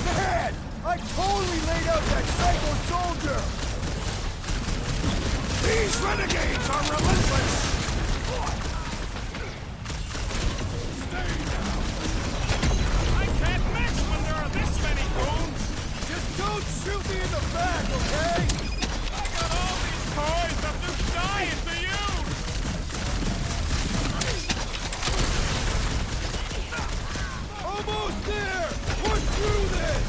Man! I totally laid out that psycho soldier! These renegades are relentless! I can't miss when there are this many goons. Just don't shoot me in the back, okay? I got all these toys I'm just dying to use. Almost there! Push through this!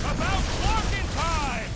About walking time.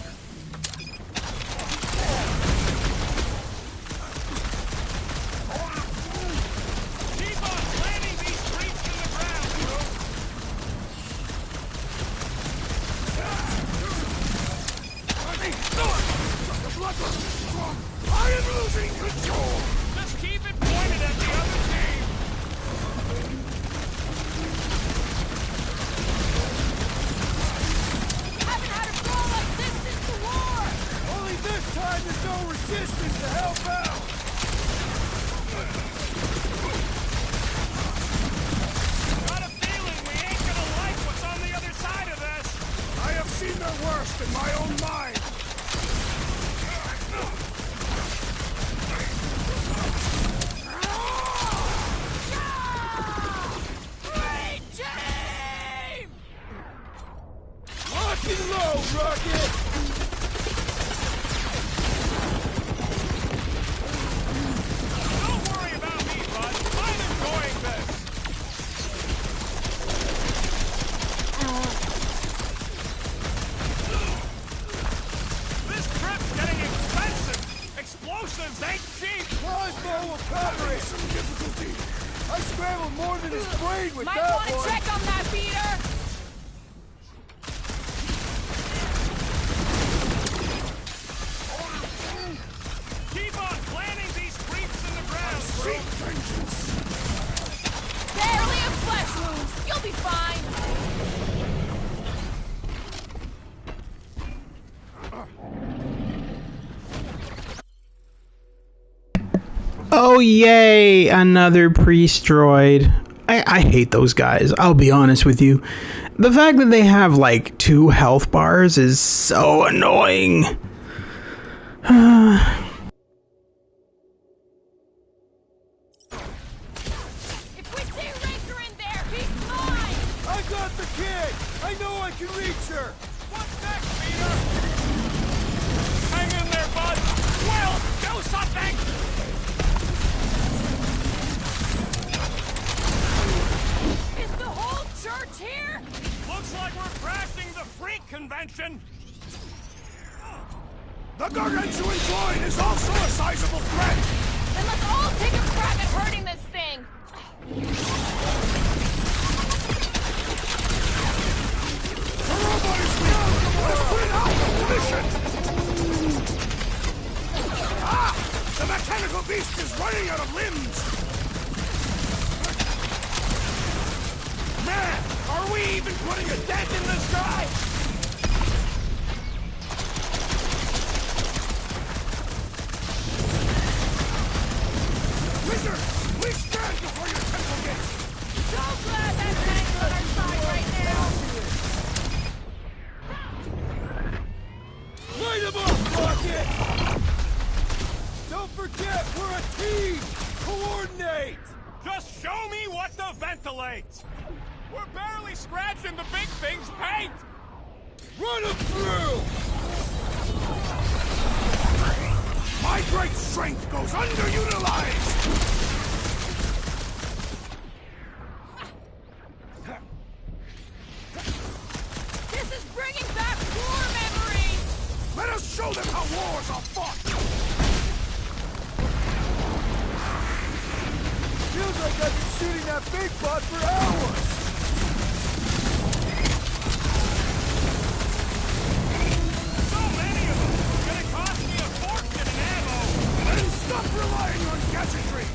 lost in my own mind! Great team! Lock and low, Rocket! Don't worry about me, bud. I'm enjoying this. This trip's getting expensive. Explosives ain't cheap. Crossbow will cover it. Some difficulty. I scrambled more than his brain with Might that want to one. check on that, Peter! Keep on planting these creeps in the ground, Seek vengeance. Barely a flesh wound. You'll be fine. Oh, yay! Another priest droid. I hate those guys, I'll be honest with you. The fact that they have, like, 2 health bars is so annoying. If we see Raker in there, he's mine! I got the kid! I know I can reach her! What's next, Peter? Hang in there, bud. Will, do something! Is the whole church here? Looks like we're crashing the freak convention. The gargantuan droid is also a sizable threat! Then let's all take a crack at hurting this thing. The robot is weak! Let's put it out of mission! Ah! The mechanical beast is running out of limbs! Man, are we even putting a dent in this guy? Wizard! Please stand before your temple gates! So glad that tank's on our side right now. Light him up, Rocket! Don't forget, we're a team! Coordinate! Just show me what to ventilate. We're barely scratching the big thing's paint. Run him through! My great strength goes underutilized! This is bringing back war memories. Let us show them how wars are fought! Feels like I've been shooting that big bot for hours! So many of them. It's gonna cost me a fortune in ammo. Then stop relying on gadgetry!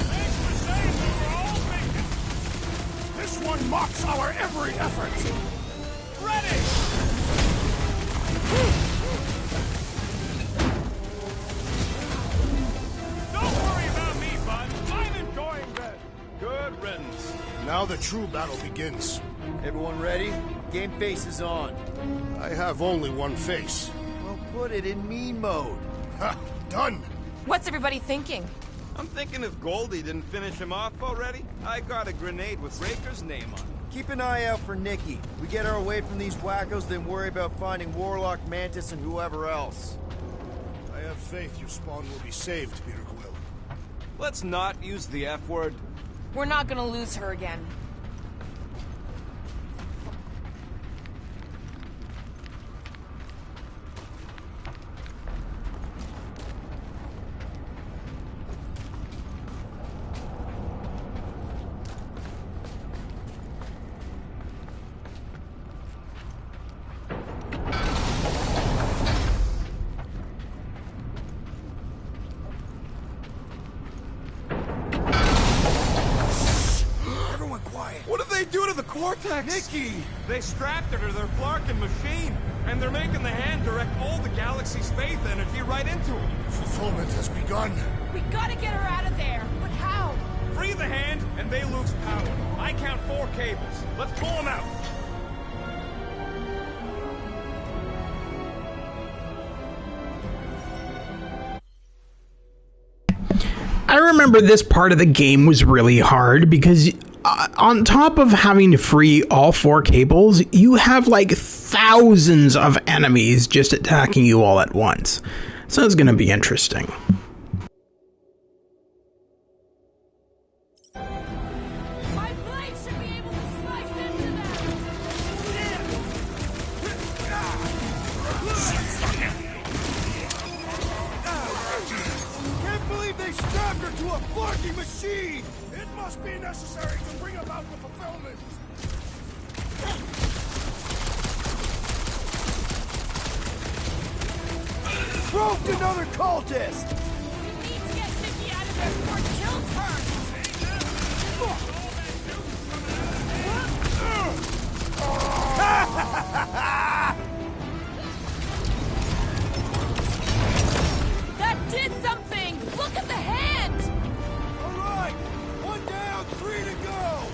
Thanks for saying we were all thinking. This one mocks our every effort! Ready! Don't worry about me, bud. I'm enjoying this. Good riddance. Now the true battle begins. Everyone ready? Game face is on. I have only one face. Well, put it in mean mode. Ha! Done! What's everybody thinking? I'm thinking if Goldie didn't finish him off already, I got a grenade with Raker's name on it. Keep an eye out for Nikki. We get her away from these wackos, then worry about finding Warlock, Mantis, and whoever else. I have faith your spawn will be saved, Peter Quill. Let's not use the F word. We're not gonna lose her again. Vortex! Nikki! They strapped her to their Flarkin machine, and they're making the hand direct all the galaxy's faith energy right into it. Fulfillment has begun. We gotta get her out of there, but how? free the hand, and they lose power. I count 4 cables. Let's pull them out. I remember this part of the game was really hard because on top of having to free all 4 cables, you have like thousands of enemies just attacking you all at once. So it's going to be interesting. My blade should be able to slice into Can't believe they strapped her to a barking machine! It must be necessary to bring about the fulfillment. Roped another cultist! We need to get Nikki out of there before it kills her! That did something! Look at the hand! Alright! 1 down, 3 to go!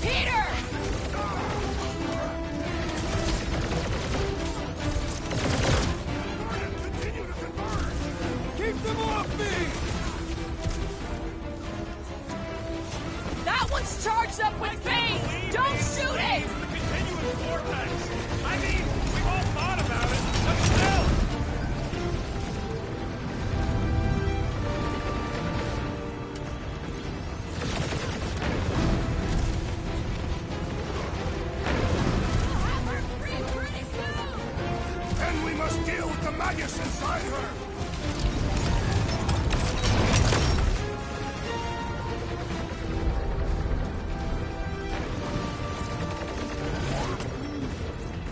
Peter! Keep them off me! That one's charged up with pain! Don't shoot it! The continuous vortex. I mean, we've all thought about it, but still. Then we must deal with the Magus inside her.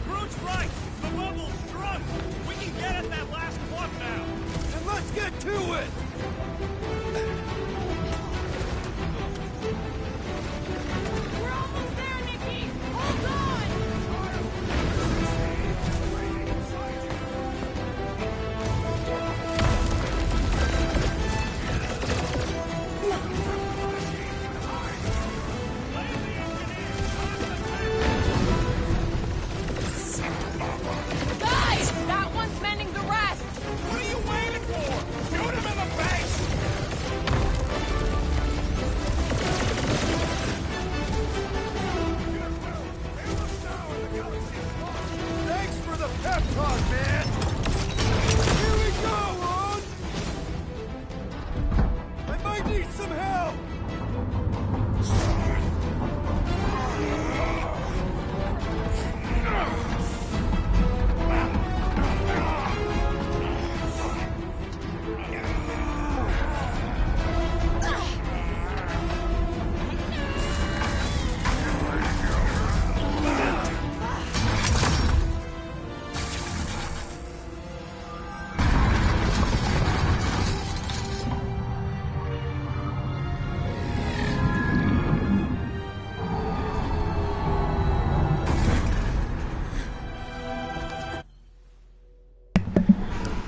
Groot's right. The bubble's struck. We can get at that last plug now. Then let's get to it! We're almost there, Nikki! Hold on! Guys! That one's mending the rest! What are you waiting for? Shoot him in the face! Thanks for the pep talk, man! Here we go, Ron! I might need some help!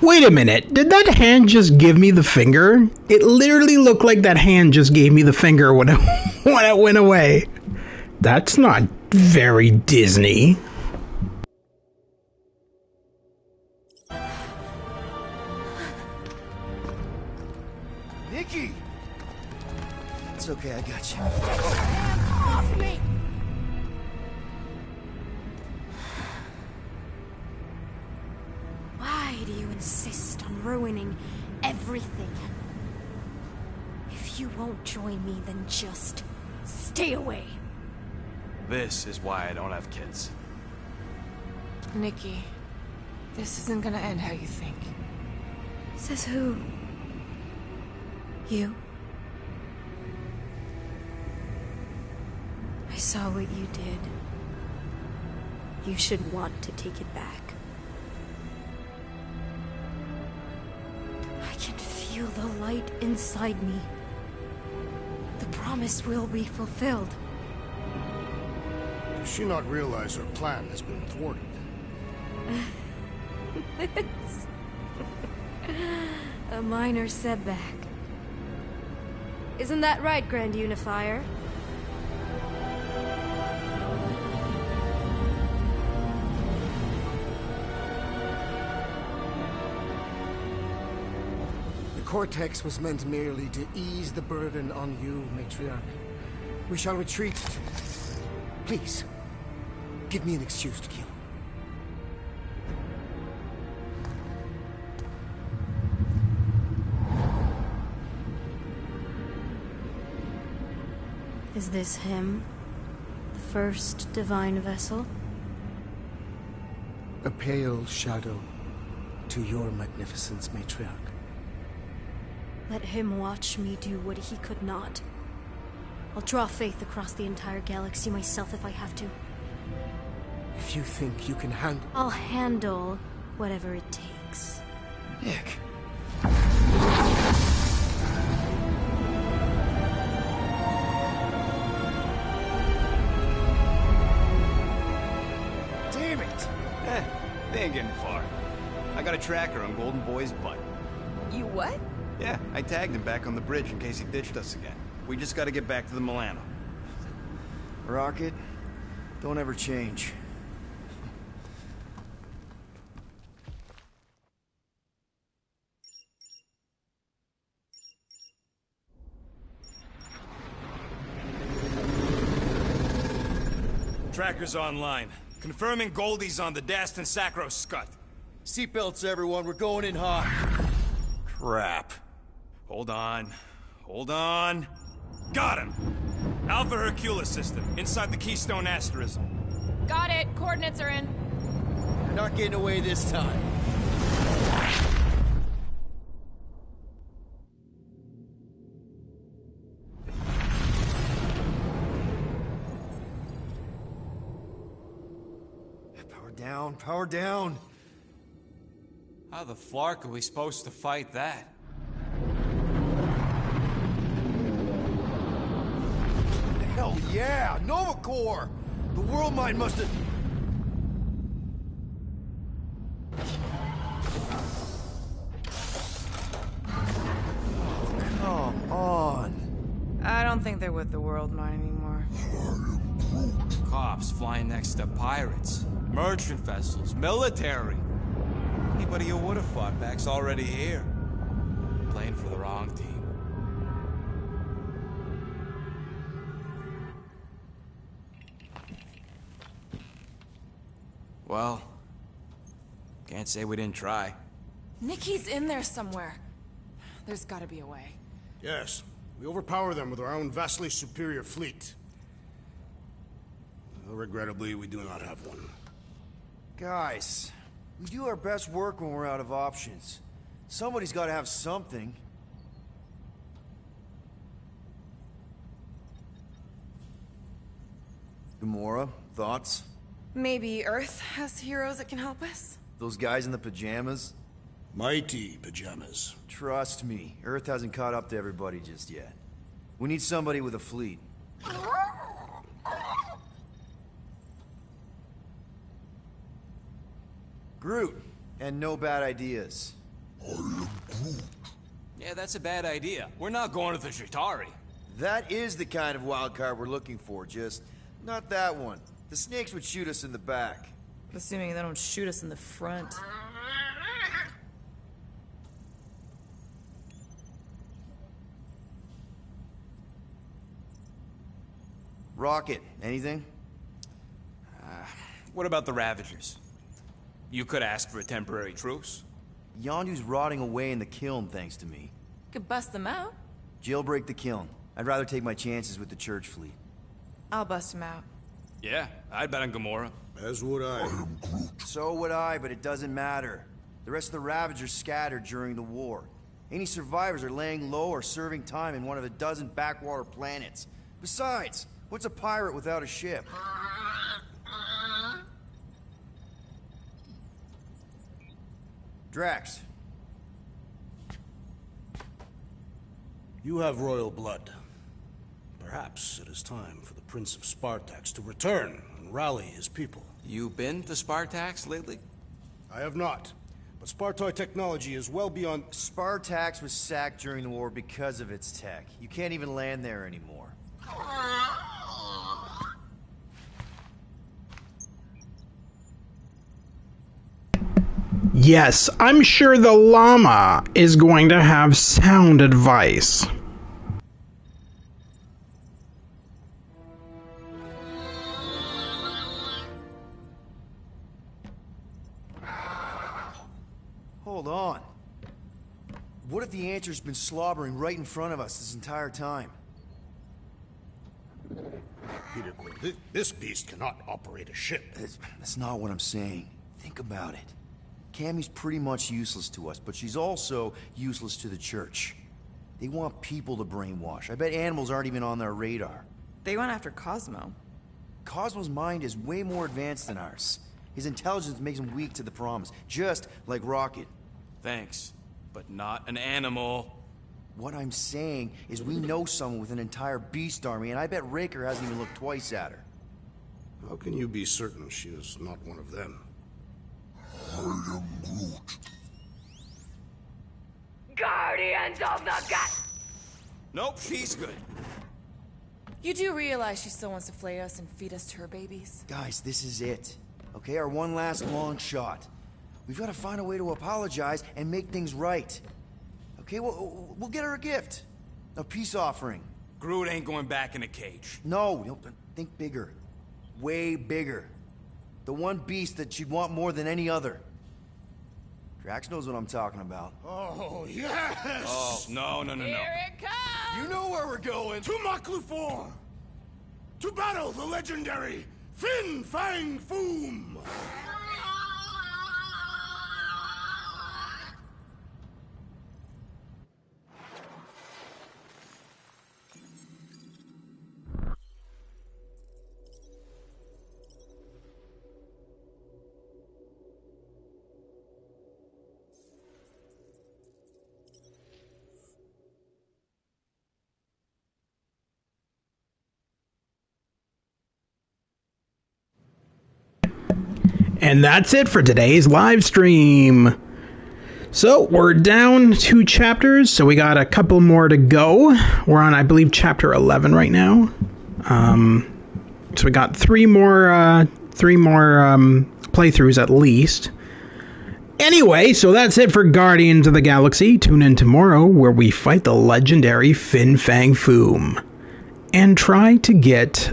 Wait a minute, did that hand just give me the finger? It literally looked like that hand just gave me the finger when it went away. That's not very Disney. Nikki! It's okay, I got you. Hands off me! Why do you insist on ruining everything? If you won't join me, then just stay away. This is why I don't have kids. Nikki, this isn't gonna end how you think. Says who? You? I saw what you did. You should want to take it back. I can feel the light inside me. The promise will be fulfilled. Does she not realize her plan has been thwarted? A minor setback. Isn't that right, Grand Unifier? The Cortex was meant merely to ease the burden on you, Matriarch. We shall retreat. Please, give me an excuse to kill. Is this him? The first divine vessel? A pale shadow to your magnificence, Matriarch. Let him watch me do what he could not. I'll draw faith across the entire galaxy myself if I have to. If you think you can handle... I'll handle whatever it takes. Nick. Damn it! They ain't getting far. I got a tracker on Golden Boy's butt. You what? Yeah, I tagged him back on the bridge in case he ditched us again. We just gotta get back to the Milano. Rocket, don't ever change. Tracker's online. Confirming Goldie's on the Dastan Sacro Scut. Seatbelts, everyone. We're going in hot. Crap. Hold on. Hold on. Got him! Alpha Hercules system, inside the Keystone Asterism. Got it. Coordinates are in. You're not getting away this time. Power down, power down. How the flark are we supposed to fight that? Hell yeah! Nova Corps! The world mind must have... Come on. I don't think they're with the world mine anymore. Cops flying next to pirates, merchant vessels, military. Anybody who would have fought back's already here. Playing for the wrong team. Well, can't say we didn't try. Nikki's in there somewhere. There's gotta be a way. Yes, we overpower them with our own vastly superior fleet. Regrettably, we do not have one. Guys, we do our best work when we're out of options. Somebody's gotta have something. Gamora, thoughts? Maybe Earth has heroes that can help us? Those guys in the pajamas? Mighty pajamas. Trust me, Earth hasn't caught up to everybody just yet. We need somebody with a fleet. Groot, and no bad ideas. Yeah, that's a bad idea. We're not going to the Chitauri. That is the kind of wild card we're looking for, just not that one. The snakes would shoot us in the back. Assuming they don't shoot us in the front. Rocket, anything? What about the Ravagers? You could ask for a temporary truce. Yondu's rotting away in the kiln, thanks to me. Could bust them out. Jailbreak the kiln. I'd rather take my chances with the church fleet. I'll bust them out. Yeah, I'd bet on Gamora. As would I. So would I, but it doesn't matter. The rest of the Ravagers scattered during the war. Any survivors are laying low or serving time in one of a dozen backwater planets. Besides, what's a pirate without a ship? Drax. You have royal blood. Perhaps it is time for the Prince of Spartax to return and rally his people. You been to Spartax lately? I have not, But Spartoy technology is well beyond... Spartax was sacked during the war because of its tech. You can't even land there anymore. Yes, I'm sure the llama is going to have sound advice. Hold on. What if the answer's been slobbering right in front of us this entire time? Peter Quill, this beast cannot operate a ship. That's not what I'm saying. Think about it. Cammy's pretty much useless to us, but she's also useless to the church. They want people to brainwash. I bet animals aren't even on their radar. They went after Cosmo. Cosmo's mind is way more advanced than ours. His intelligence makes him weak to the promise, just like Rocket. Thanks, but not an animal. What I'm saying is we know someone with an entire beast army, and I bet Raker hasn't even looked twice at her. How can you be certain she is not one of them? I am Groot. Guardians of the Gut! Nope, she's good. You do realize she still wants to flay us and feed us to her babies? Guys, this is it. Okay, our one last long shot. We've got to find a way to apologize and make things right. Okay, we'll get her a gift. A peace offering. Groot ain't going back in a cage. No, think bigger. Way bigger. The one beast that she'd want more than any other. Drax knows what I'm talking about. Oh, yes! Oh, no. Here it comes! You know where we're going! To Maklufor! To battle the legendary Fin Fang Foom! And that's it for today's live stream. So we're down 2 chapters, so we got a couple more to go. We're on, I believe, chapter 11 right now. So we got 3 more playthroughs at least. Anyway, so that's it for Guardians of the Galaxy. Tune in tomorrow where we fight the legendary Fin Fang Foom and try to get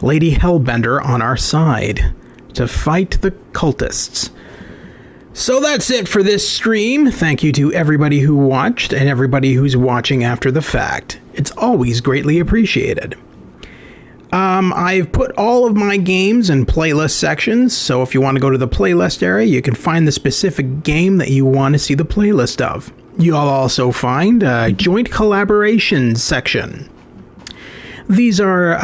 Lady Hellbender on our side to fight the cultists. So that's it for this stream. Thank you to everybody who watched and everybody who's watching after the fact. It's always greatly appreciated. I've put all of my games in playlist sections, so if you want to go to the playlist area, you can find the specific game that you want to see the playlist of. You'll also find a joint collaborations section. These are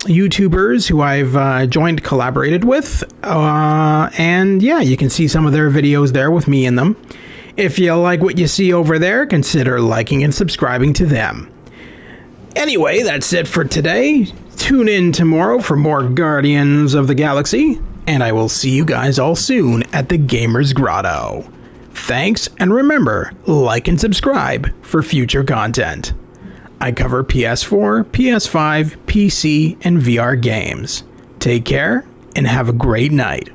YouTubers who I've joined collaborated with, and yeah, you can see some of their videos there with me in them. If you like what you see over there, consider liking and subscribing to them. Anyway, that's it for today. Tune in tomorrow for more Guardians of the Galaxy, and I will see you guys all soon at the Gamers Grotto. Thanks, and remember, like and subscribe for future content. I cover PS4, PS5, PC, and VR games. Take care, and have a great night.